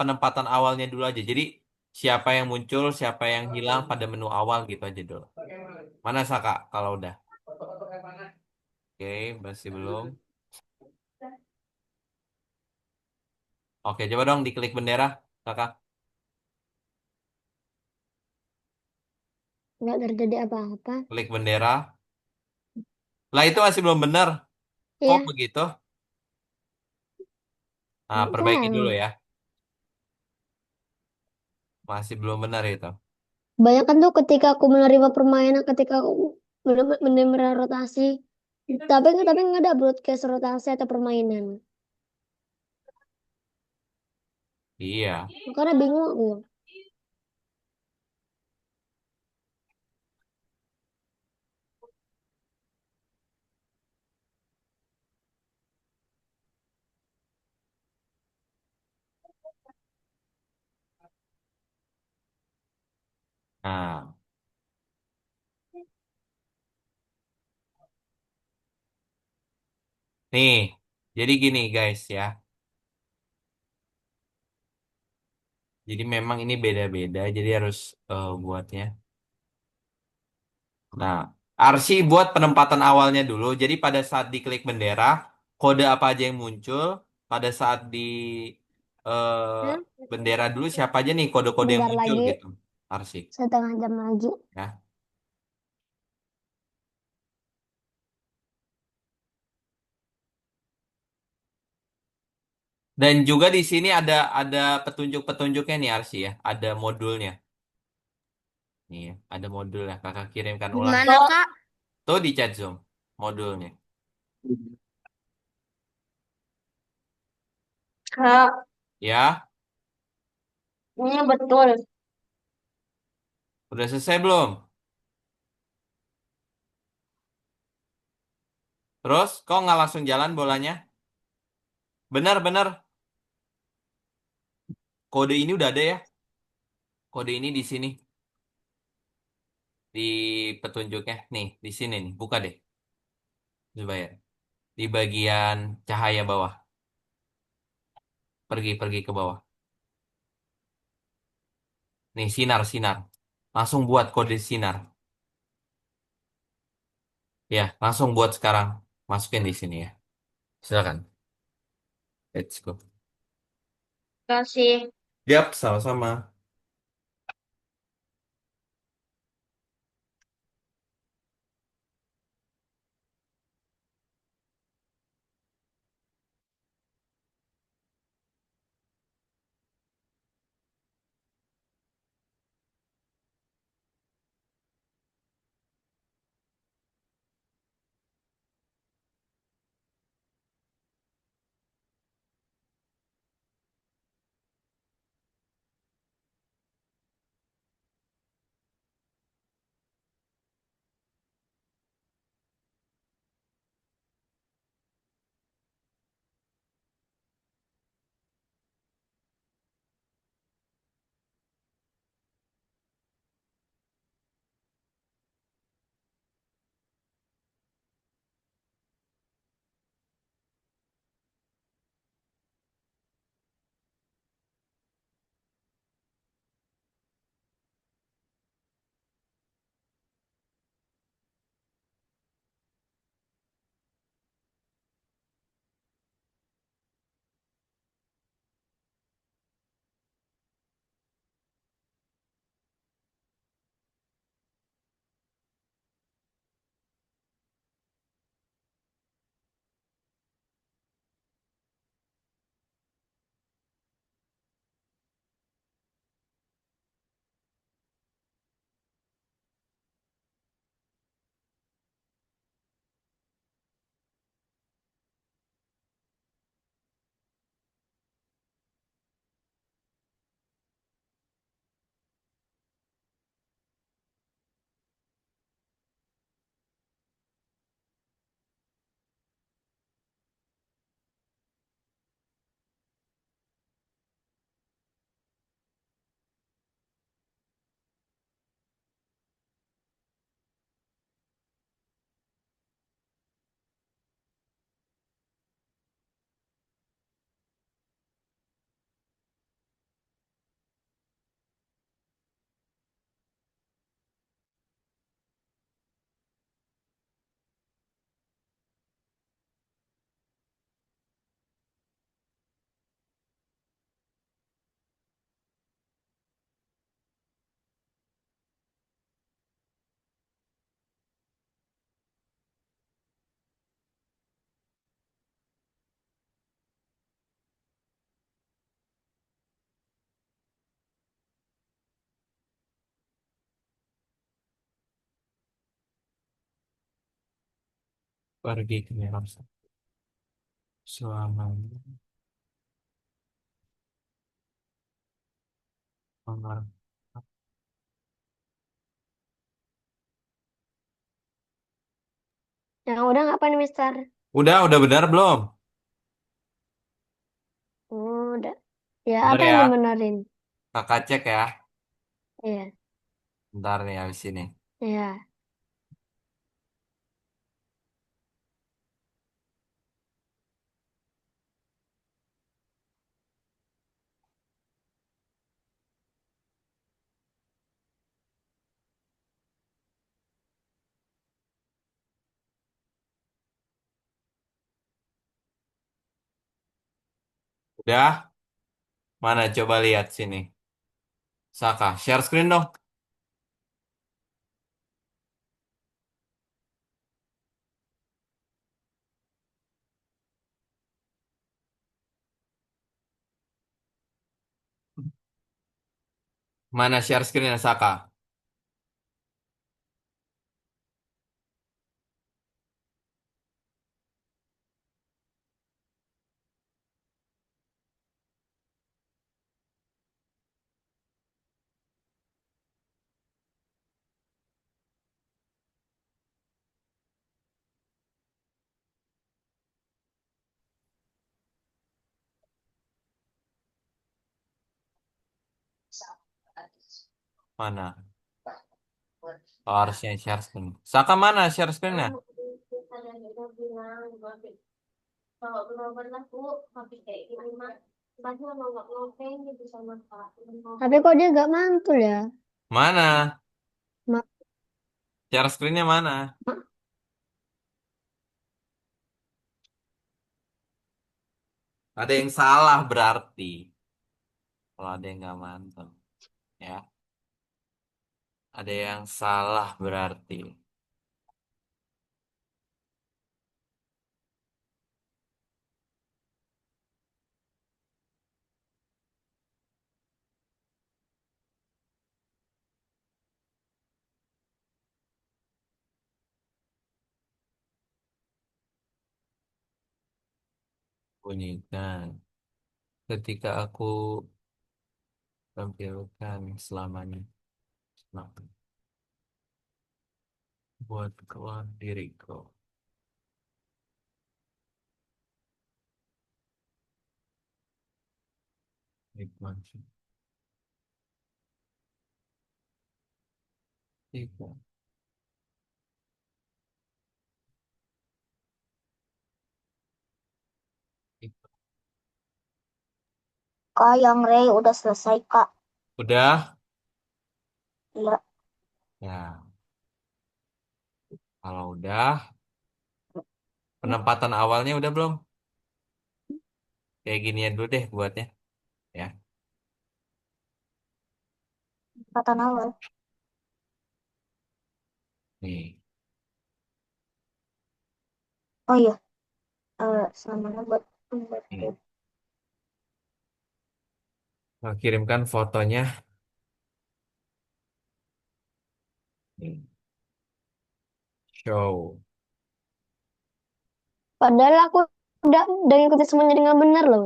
penempatan awalnya dulu aja. Jadi siapa yang muncul, siapa yang hilang pada menu awal gitu aja dulu. Mana Saka kalau udah? Oke, masih belum. Oke, coba dong diklik bendera, Kakak. nggak terjadi apa-apa. Klik bendera. Lah itu masih belum benar. Kok Ya, begitu? Nah, nggak perbaiki dulu salah. ya. Masih belum benar itu. Banyak kan tuh ketika aku menerima permainan, ketika aku menerima rotasi, tapi nggak ada broadcast rotasi atau permainan. Iya. Makanya bingung aku. Nah, nih. Jadi gini guys ya. Jadi memang ini beda-beda. Jadi harus buatnya. Nah, Arsi buat penempatan awalnya dulu. Jadi pada saat diklik bendera, kode apa aja yang muncul. Pada saat di Hah? bendera dulu siapa aja nih kode-kode yang Bentar muncul lagi, gitu. Arsi. 1/2 jam lagi. Ya. Dan juga di sini ada petunjuk-petunjuknya nih Arsi ya. Ada modulnya. Nih, ya, ada modulnya. Kakak kirimkan ulang. Gimana, Kak? Tuh di chat Zoom modulnya. Kak, Ya, ini betul. udah selesai belum? Terus kok nggak langsung jalan bolanya? Benar-benar kode ini udah ada ya. Kode ini di sini di petunjuknya. Nih, di sini nih. Buka deh, Zubair. Di bagian cahaya bawah. Pergi-pergi ke bawah. Nih, sinar-sinar. Langsung buat kode sinar. Ya, langsung buat sekarang. Masukin di sini ya. Silakan. Let's go. Kasih. Yap, sama-sama. Pergi ke Merah selamanya. Mengar- Yang udah ngapain nih, Mister? Udah benar belum? Udah. Ya, Benar apa yang ya. dibenerin? Kakak cek ya. Iya, Bentar nih habis ini. iya. Udah? Mana coba lihat sini. Saka, share screen dong. Mana share screennya Saka? Mana? Oh, harusnya share screen. Saka mana share screennya? Tapi kok dia gak mantul ya? Mana? Ma- Share screennya mana? ma- Ada yang salah berarti. Kalau ada yang nggak mantap, ya. Ada yang salah berarti. Bunyikan. Ketika aku tampilkan selamanya. Selamanya. Buat kelak diriku. Nikmat. Nikmat. Nikmat. Kak, yang Ray udah selesai, Kak. Udah? Iya, Ya, kalau udah, penempatan awalnya udah belum? Kayak ginian dulu deh buatnya. Ya, kata awal. nih. Oh iya, selamanya buat Nih. Nah, kirimkan fotonya. Nih. Show. Padahal aku udah ngikutin semuanya dengan benar loh.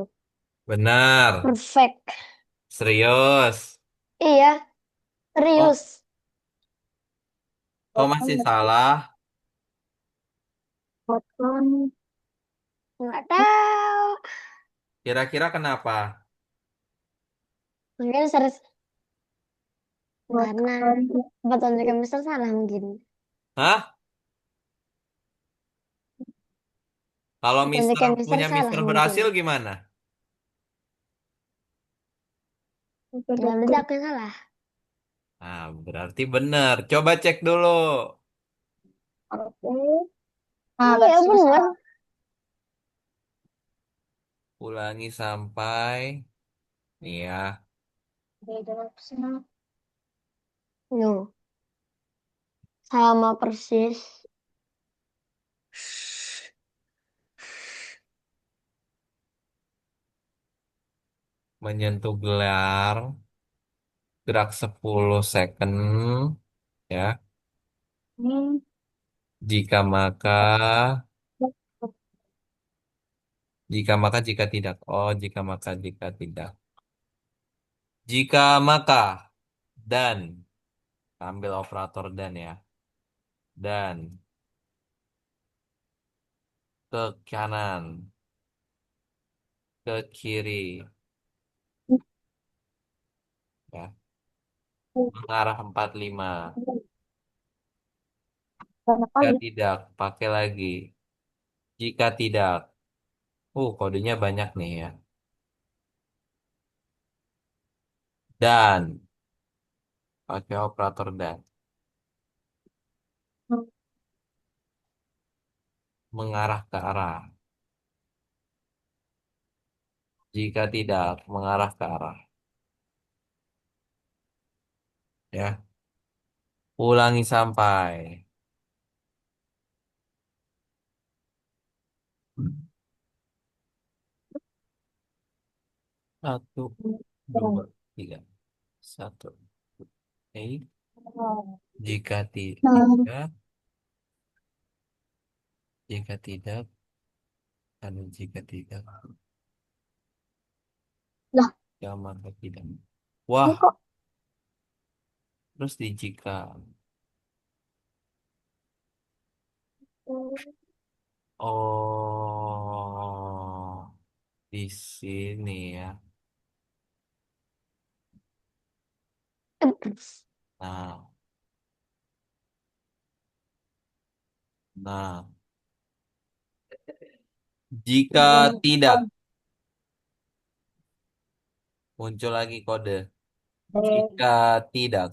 Benar. Perfect. Serius. Iya, Kok, serius. kok buat masih salah? buat kan Nggak tahu. Kira-kira kenapa? Mungkin serius buat karena kan tempat tunjukan Mister salah mungkin. Hah? Kalau Mister Tunjukan Mister punya salah Mister mungkin. berhasil gimana? Ya berarti aku yang salah. Nah, berarti benar. Coba cek dulu. oke. Nah, Iya garis benar. besar. Ulangi sampai. Iya. Beda lapsnya. No, sama persis. Menyentuh gelar. Gerak 10 second. Ya. Ini Jika maka Jika maka, jika tidak. Oh, jika maka, jika tidak. Jika maka dan ambil operator dan ya. Dan ke kanan, ke kiri ya. Mengarah 45. Banyak Jika kali. tidak, pakai lagi. Jika tidak. Kodenya banyak nih ya. Dan pakai operator dan mengarah ke arah. Jika tidak, mengarah ke arah. Ya, ulangi sampai. Satu, dua, tiga. Satu. Oke. Jika Hmm. tidak, jika tidak, ada jika tidak, Lah, ya maka tidak. ini Wah, kok terus di jika. Oh, di sini ya. Nah, nah, jika tidak, muncul lagi kode. Jika tidak,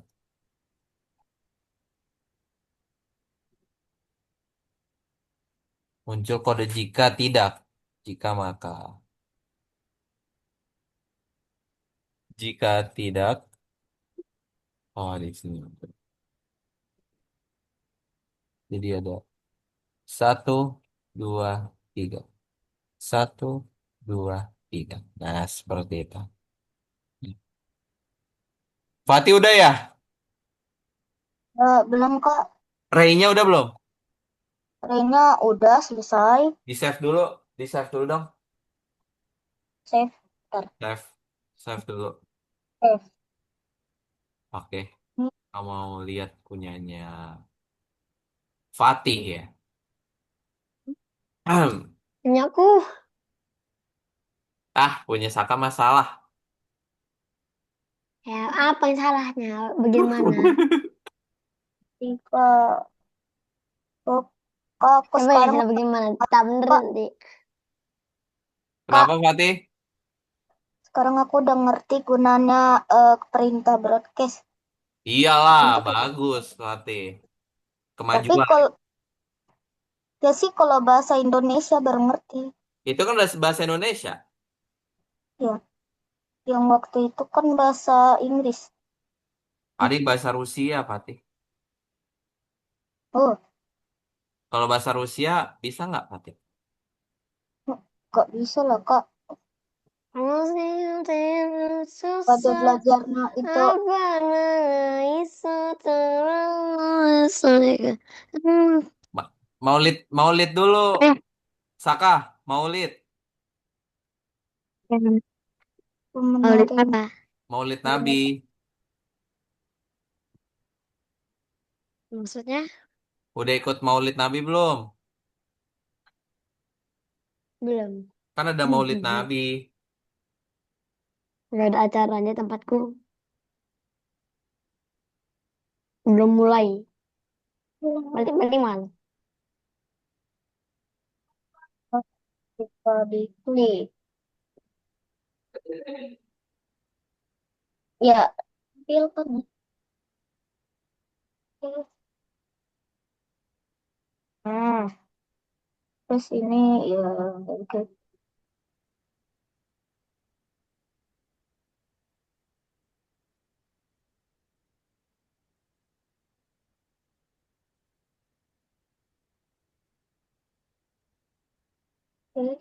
muncul kode jika tidak. Jika maka. Jika tidak, oh di sini. Jadi ada satu, dua, tiga. Satu, dua, tiga. Nah, seperti itu. Fatih udah ya? belum kak. Ray-nya udah belum? Rena udah selesai. Di save dulu. Di save dulu dong. Save. Ntar. Save. Save dulu. Save. Oke. Kamu mau lihat punyanya Fatih ya? Punya aku. Punya Saka masalah. Ya, apa yang salahnya? Bagaimana? Tiga. Oh, kak, aku Coba ya, sekarang sudah bagaimana? Tak bener kak, nanti. kak, Kenapa Fatih? sekarang aku udah ngerti gunanya perintah broadcast. Iyalah, Untuk bagus Fatih. tapi Kemajuan. kalau ya sih kalau bahasa Indonesia baru ngerti. Itu kan udah bahasa Indonesia. Ya, yang waktu itu kan bahasa Inggris. Adik bahasa Rusia, Fatih. Oh, Kalau bahasa Rusia bisa nggak, Fatih? nggak bisa lah kak. Musim Pada susah, belajarnya itu apa iso terus. Ma- Maulid dulu, Eh, Saka, Maulid, Maulid menarik. apa? Maulid Nabi. Maksudnya Udah ikut Maulid Nabi belum? belum. Kan ada Maulid Nabi. Gak ada acaranya tempatku. Belum mulai. Balik-balik mana? Kita diklik. Ya, feel kan. Nah, terus ini ya oke. Hmm,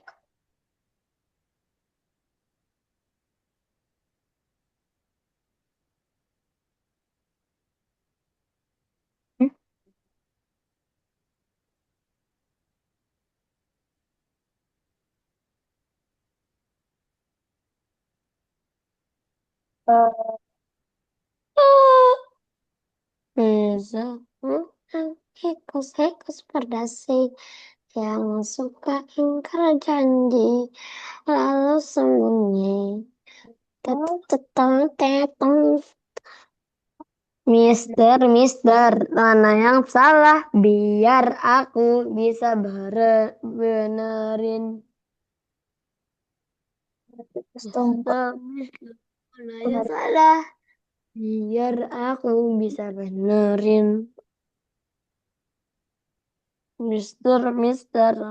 Eh, Bisa hekus berdasi yang suka ingkar janji lalu sembunyi. Teteng teteng. Mister, mana yang salah? Biar aku bisa benerin. Setempat Mister, mana yang benar. salah? Biar aku bisa benerin. Mister,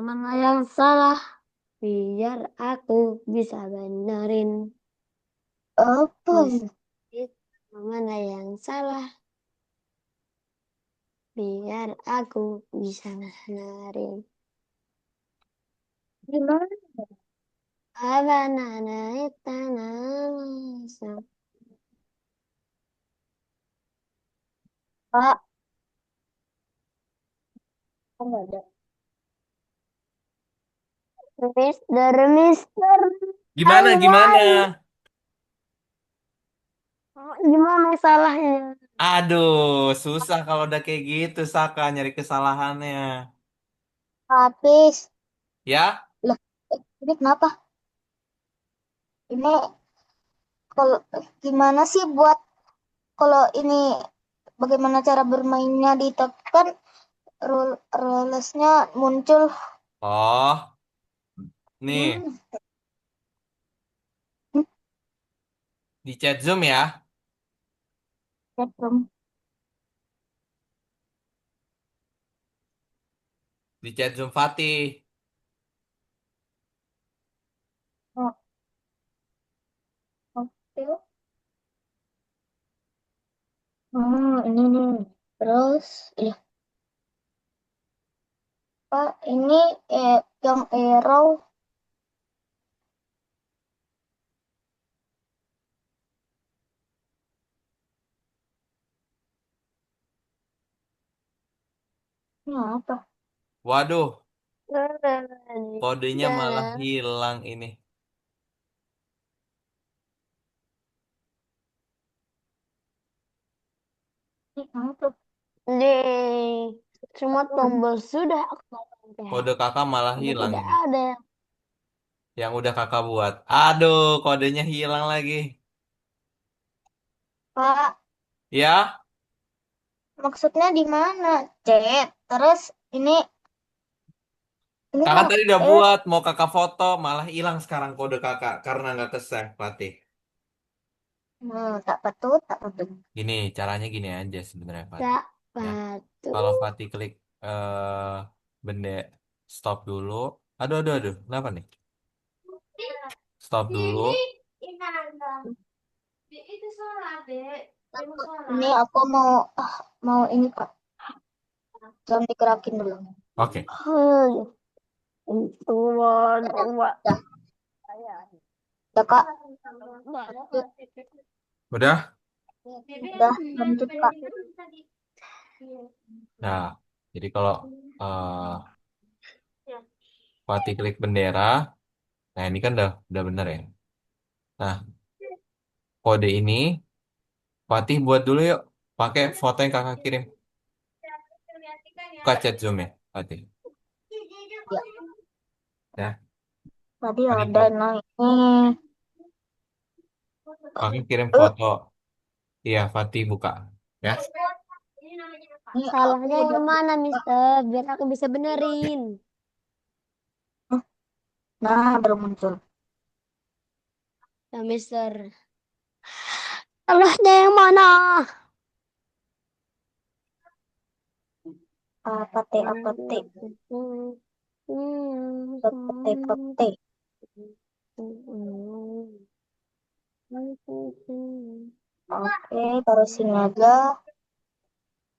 mana yang salah? Biar aku bisa benerin. Apa itu? Mister, mana yang salah? Biar aku bisa benerin. Gimana? Abanana itanamasa. Pak, kok nggak ada? Mister, Gimana, gimana? awan. Gimana salahnya? Aduh, susah kalau udah kayak gitu, Saka, nyari kesalahannya. Habis. Ya, Loh, ini kenapa? Ini kalau gimana sih buat kalau ini bagaimana cara bermainnya ditekan rulesnya muncul. oh, nih, Hmm, di chat Zoom ya. chat room. Di chat Zoom Fatih. Oh, oke. Ini nih. Terus, ya Pak, ini yang arrow. Ini apa? Waduh, kodenya malah Dan hilang ini. Ini apa? di semua tombol sudah aku Kode kakak malah tapi hilang tidak ini. ada. Yang udah kakak buat. Aduh, kodenya hilang lagi. Pak, Ya, maksudnya di mana? Chat. Terus ini kakak kan tadi udah buat, mau kakak foto, malah hilang sekarang kode kakak karena nggak ke-save, Fatih. tak patut, tak patut. Gini, caranya gini aja sebenarnya, Fatih. Tak Ya, kalau patut. Fatih klik benda stop dulu. Aduh, kenapa nih? Stop dulu. Ini aku mau ini Pak. Jangan digerakin dulu. Oke, Tuan, Dah, dah Kak. udah. Udah lanjut Kak. Nah, jadi kalau eh Fatih klik bendera, nah ini kan udah bener ya. Nah, kode ini Fatih buat dulu yuk. Pakai foto yang kakak kirim. Buka chat Zoom ya, Fatih. Ya, Ya, tadi Fatih ada buat. naik nih. Kakak kirim Eh, foto. Iya, Fatih buka. Ya. ini aku salahnya udah yang mana, Mister? Biar aku bisa benerin. Nah, baru muncul. Ya, Mister. Salahnya yang mana? Apa teh? Apa teh? Oke, taruh sini aja.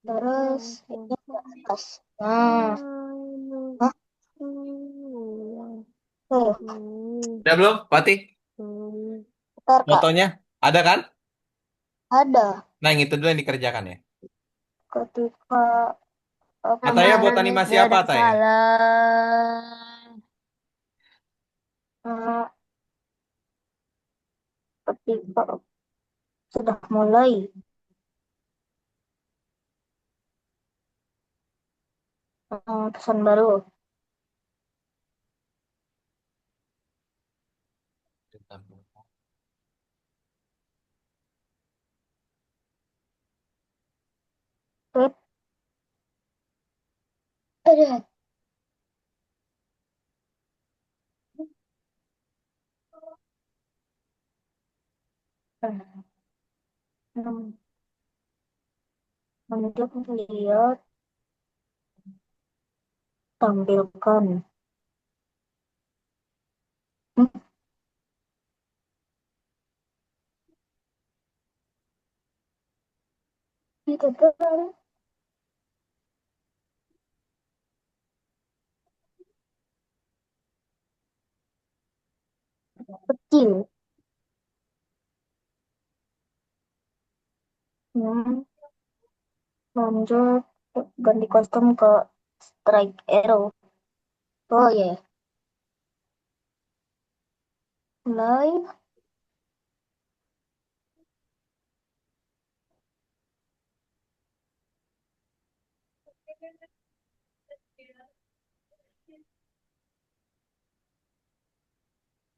Terus ini ke atas. Nah, nah, tuh. Udah belum, Fatih? Bentar Kak. Fotonya ada kan? Ada. Nah, yang itu dulu yang dikerjakan ya. Ketika Ataya buat Amalan animasi apa, tidak Ataya? salah. eh, ketika Sudah mulai. Pesan baru. Wait, Aduh, hmm, untuk lihat, tampilkan. Hmm, itu kan kecil. Hmm, lanjut ganti kostum ke Strike Arrow. Oh ya, mulai.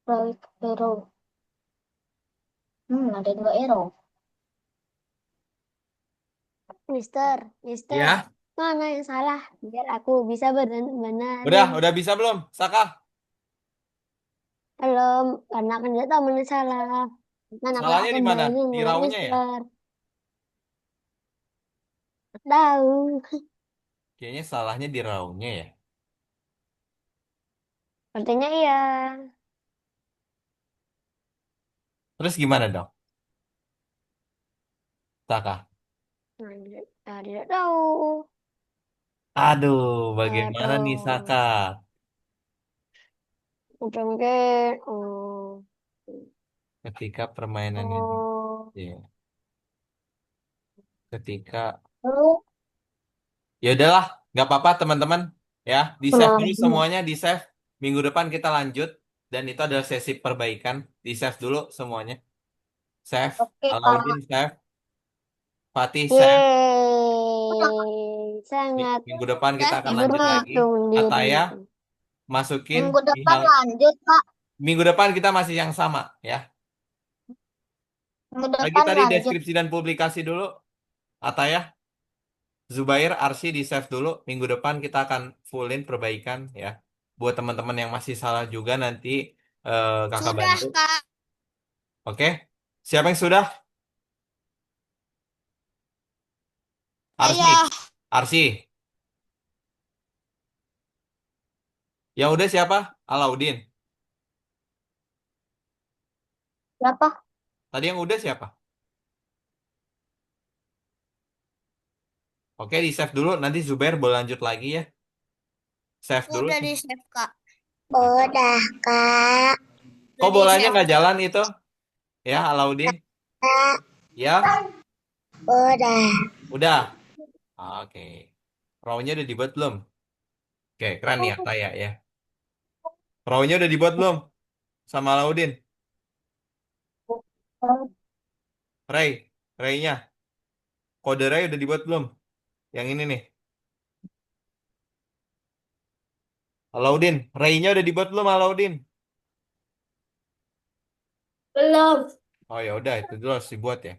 Strike Arrow. Ada 2 arrow. Mister, Mister, Ya, mana yang salah? Biar aku bisa benerin. udah bisa belum, Saka? Belum, karena kan dia tahu mana yang salah. Kan Salahnya aku di mana? benerin Di buat raunya ya? Mister. Tahu, Kayaknya salahnya di raunya ya. artinya iya. Terus gimana dong, Saka? Tidak tahu. Aduh, bagaimana nih Saka? Aduh, mungkin, Ketika permainan ini, oh, ya, ketika Lalu, ya udahlah, nggak apa-apa teman-teman, ya di save dulu nah, semuanya, di save. Minggu depan kita lanjut, dan itu adalah sesi perbaikan. Di save dulu semuanya, save. oke Alauddin Kak. save, Fatih save. yeay, sangat Minggu depan kita akan lanjut lagi. beruntung Ataya diriku. masukin Minggu di depan hal. lanjut, Kak. Minggu depan kita masih yang sama, ya. Minggu Lagi depan tadi lanjut. deskripsi dan publikasi dulu, Ataya. Zubair, Arsy di save dulu. Minggu depan kita akan fullin perbaikan ya. Buat teman-teman yang masih salah juga nanti kakak Sudah, bantu. Kak. Oke? Siapa yang sudah? Arsy. Saya. Arsy. Yang udah siapa? Alauddin. Siapa? Tadi yang udah siapa? Oke, di save dulu. Nanti Zubair boleh lanjut lagi ya. Save dulu. Udah di-save, Kak. Nah, Udah, Kak. Udah kok bolanya di-save. nggak jalan itu? Ya, Alauddin. Kak, Ya, udah. udah. Oke. Raw-nya udah dibuat belum? Oke, keren ya, Taya ya. Raw-nya udah dibuat belum? Sama Alauddin. Ray, Ray-nya. Kode Ray udah dibuat belum? Yang ini nih. Alauddin, Ray-nya udah dibuat belum, Alauddin? Belum. Oh ya udah, itu dulu harus dibuat ya.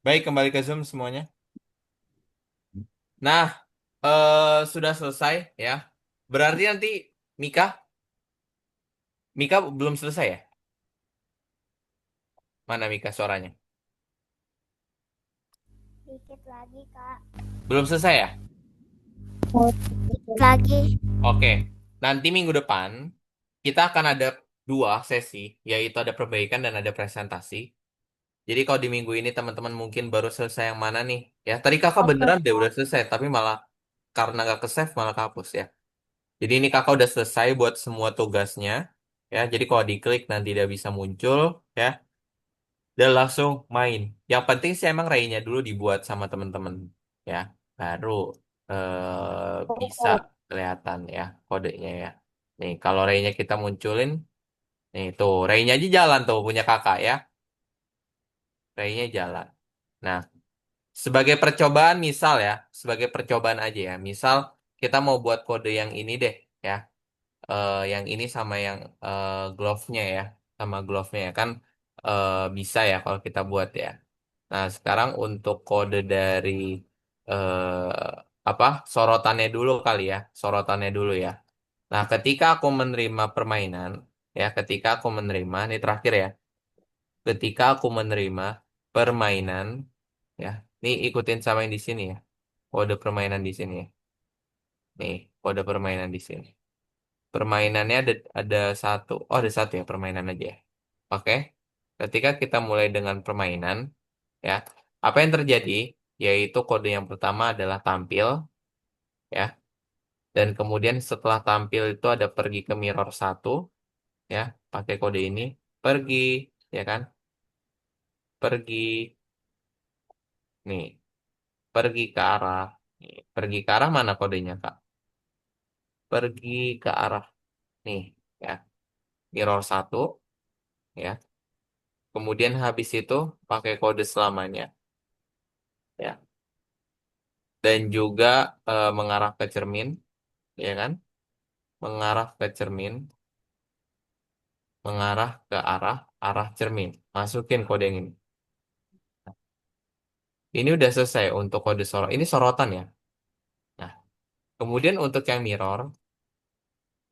Baik, kembali ke Zoom semuanya. Nah, sudah selesai ya. Berarti nanti Mika, Mika belum selesai ya? Mana Mika suaranya? Dikit lagi, Kak. Belum selesai ya? Dikit lagi. Oke. Nanti minggu depan kita akan ada 2 sesi, yaitu ada perbaikan dan ada presentasi. Jadi kalau di minggu ini teman-teman mungkin baru selesai yang mana nih? Ya, tadi kakak Oke, beneran deh Kak. udah selesai, tapi malah karena gak ke save malah kehapus ya. Jadi ini kakak udah selesai buat semua tugasnya. Ya, jadi kalau diklik nanti dia bisa muncul ya. Dan langsung main. Yang penting sih emang Ray-nya dulu dibuat sama teman-teman ya. Baru bisa kelihatan ya kodenya ya. Nih, kalau Ray-nya kita munculin, nih tuh Ray-nya aja jalan tuh punya kakak ya. Ray-nya jalan. Nah, sebagai percobaan misal ya, sebagai percobaan aja ya. Misal kita mau buat kode yang ini deh ya. Yang ini sama yang glove-nya ya, sama glove-nya ya kan bisa ya kalau kita buat ya. Nah, sekarang untuk kode dari apa sorotannya dulu kali ya, sorotannya dulu ya. Nah, ketika aku menerima permainan ya, ketika aku menerima ini terakhir ya, ketika aku menerima permainan ya, ini ikutin sama yang di sini ya, kode permainan di sini ya, nih kode permainan di sini. Permainannya ada satu. Oh, ada satu ya permainan aja ya. Oke. Ketika kita mulai dengan permainan, ya, apa yang terjadi? Yaitu kode yang pertama adalah tampil, ya. Dan kemudian setelah tampil itu ada pergi ke mirror satu, ya, pakai kode ini. Pergi, ya kan? Pergi, nih, pergi ke arah. Nih, pergi ke arah mana kodenya, Kak? Pergi ke arah, nih, ya, mirror satu, ya. Kemudian habis itu pakai kode selamanya, ya. Dan juga mengarah ke cermin, ya kan? Mengarah ke cermin, mengarah ke arah arah cermin. Masukin kode yang ini. Ini udah selesai untuk kode sorot. Ini sorotan ya. Nah, kemudian untuk yang mirror,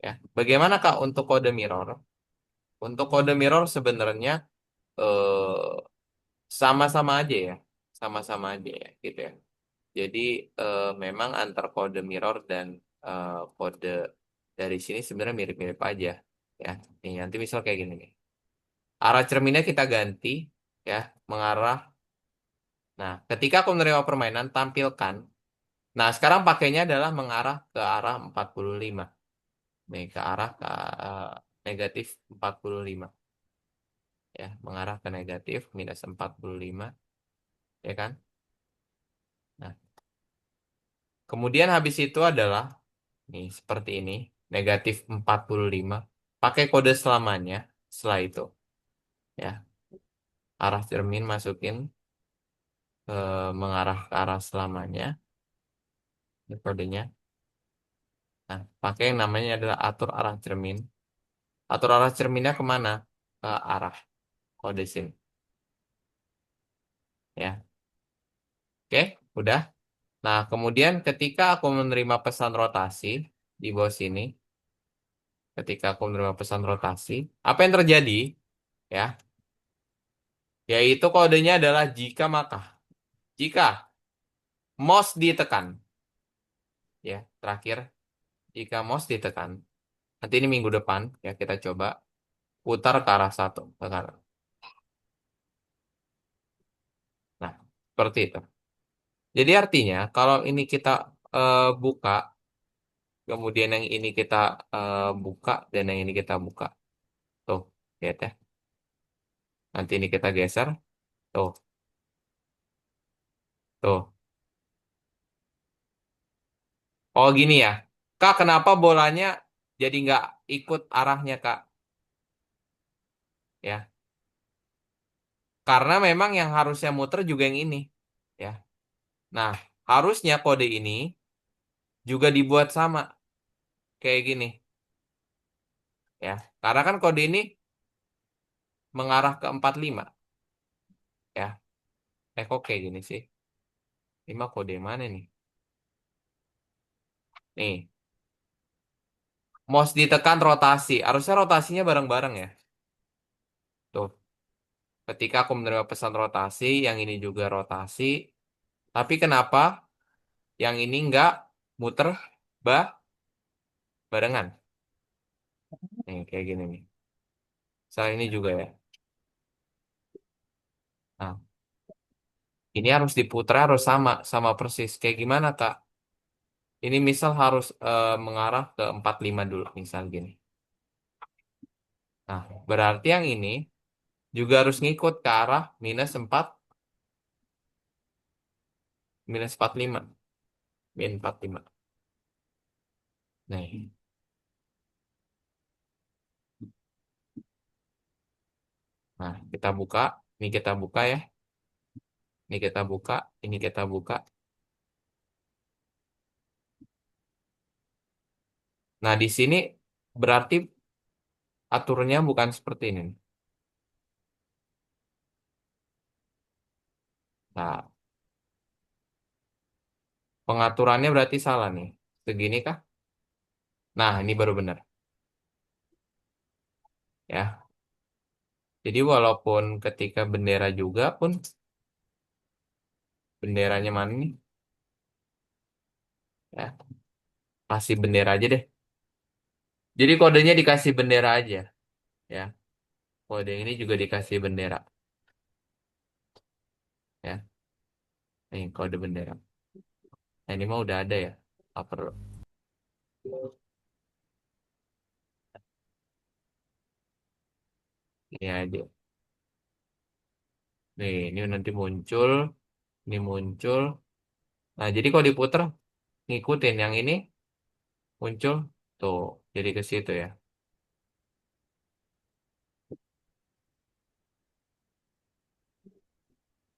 ya. Bagaimana Kak untuk kode mirror? Untuk kode mirror sebenarnya eh, sama-sama aja ya, sama-sama aja ya, gitu ya. Jadi memang antar kode mirror dan kode dari sini sebenarnya mirip-mirip aja ya. Nih nanti misal kayak gini nih. Arah cerminnya kita ganti ya, mengarah. Nah, ketika aku menerima permainan tampilkan. Nah, sekarang pakainya adalah mengarah ke arah 45. Nih, ke arah ke negatif 45 ya, mengarah ke negatif minus 45 ya kan? Nah, kemudian habis itu adalah nih seperti ini, negatif 45. Pakai kode selamanya setelah itu. Ya, arah cermin masukin mengarah ke arah selamanya. Ini kodenya. Nah, pakai yang namanya adalah atur arah cermin. Atur arah cerminnya kemana? Ke arah kode sini. Ya, oke, udah. Nah, kemudian ketika aku menerima pesan rotasi di bawah sini, ketika aku menerima pesan rotasi, apa yang terjadi? Ya, yaitu kodenya adalah jika maka. Jika mouse ditekan, ya, terakhir, jika mouse ditekan, nanti ini minggu depan, ya kita coba putar ke arah satu, ke kanan. Nah, seperti itu. Jadi artinya, kalau ini kita buka, kemudian yang ini kita buka, dan yang ini kita buka. Tuh, lihat ya. Nanti ini kita geser. Tuh, tuh. Oh gini ya. Kak, kenapa bolanya jadi nggak ikut arahnya, Kak? Ya, karena memang yang harusnya muter juga yang ini. Ya. Nah, harusnya kode ini juga dibuat sama kayak gini. Ya, karena kan kode ini mengarah ke 45. Ya, kok kayak gini sih? Ini mah kode mana nih? Nih, mouse ditekan rotasi. Harusnya rotasinya bareng-bareng ya. Tuh, ketika aku menerima pesan rotasi, yang ini juga rotasi. Tapi kenapa yang ini nggak muter barengan? Nih, kayak gini nih. Soal ini juga ya. Nah, ini harus diputar harus sama persis. Kayak gimana, Kak? Ini misal harus mengarah ke 45 dulu, misal gini. Nah, berarti yang ini juga harus ngikut ke arah minus 45. Min 45. Nih. Nah, kita buka. Ini kita buka ya. Ini kita buka, ini kita buka. Nah, di sini berarti aturnya bukan seperti ini. Nah, pengaturannya berarti salah nih. Segini kah? Nah, ini baru benar. Ya. Jadi walaupun ketika bendera juga pun, benderanya mana nih? Ya, kasih bendera aja deh. Jadi kodenya dikasih bendera aja. Ya, kode ini juga dikasih bendera. Ya, ini kode bendera. Nah, ini mah udah ada ya. Nggak perlu. Ini aja. Nih, ini nanti muncul. Ini muncul. Nah, jadi kalau diputer, ngikutin yang ini muncul. Tuh, jadi ke situ ya.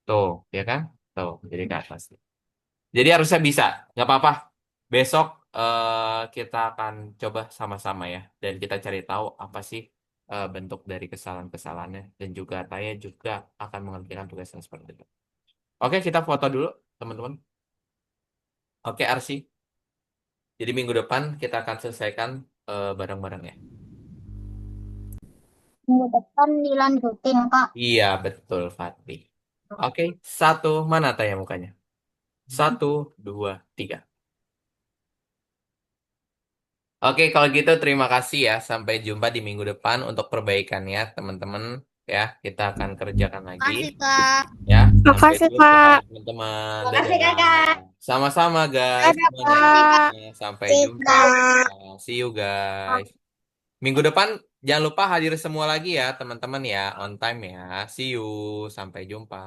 Tuh, ya kan? Tuh, jadi ke atas. Jadi harusnya bisa, nggak apa-apa. Besok kita akan coba sama-sama ya, dan kita cari tahu apa sih bentuk dari kesalahan-kesalahannya, dan juga Taya juga akan mengerjakan tugasnya seperti itu. Oke, kita foto dulu, teman-teman. Oke, Arsi. Jadi minggu depan kita akan selesaikan bareng-bareng ya. Minggu depan dilanjutin, Kak. Iya, betul, Fatih. Oke, satu, mana Taya mukanya? Satu, dua, tiga. Oke, kalau gitu terima kasih ya. Sampai jumpa di minggu depan untuk perbaikannya, teman-teman. Ya, kita akan kerjakan lagi. Makasih, Kak. Ya, sampai Makasih, jumpa Kak. teman-teman. Makasih, Dadah. Kakak. Sama-sama guys Dadah, semuanya. Kak. Sampai jumpa. Dadah. See you guys. Minggu depan jangan lupa hadir semua lagi ya, teman-teman ya. On time ya. See you. Sampai jumpa.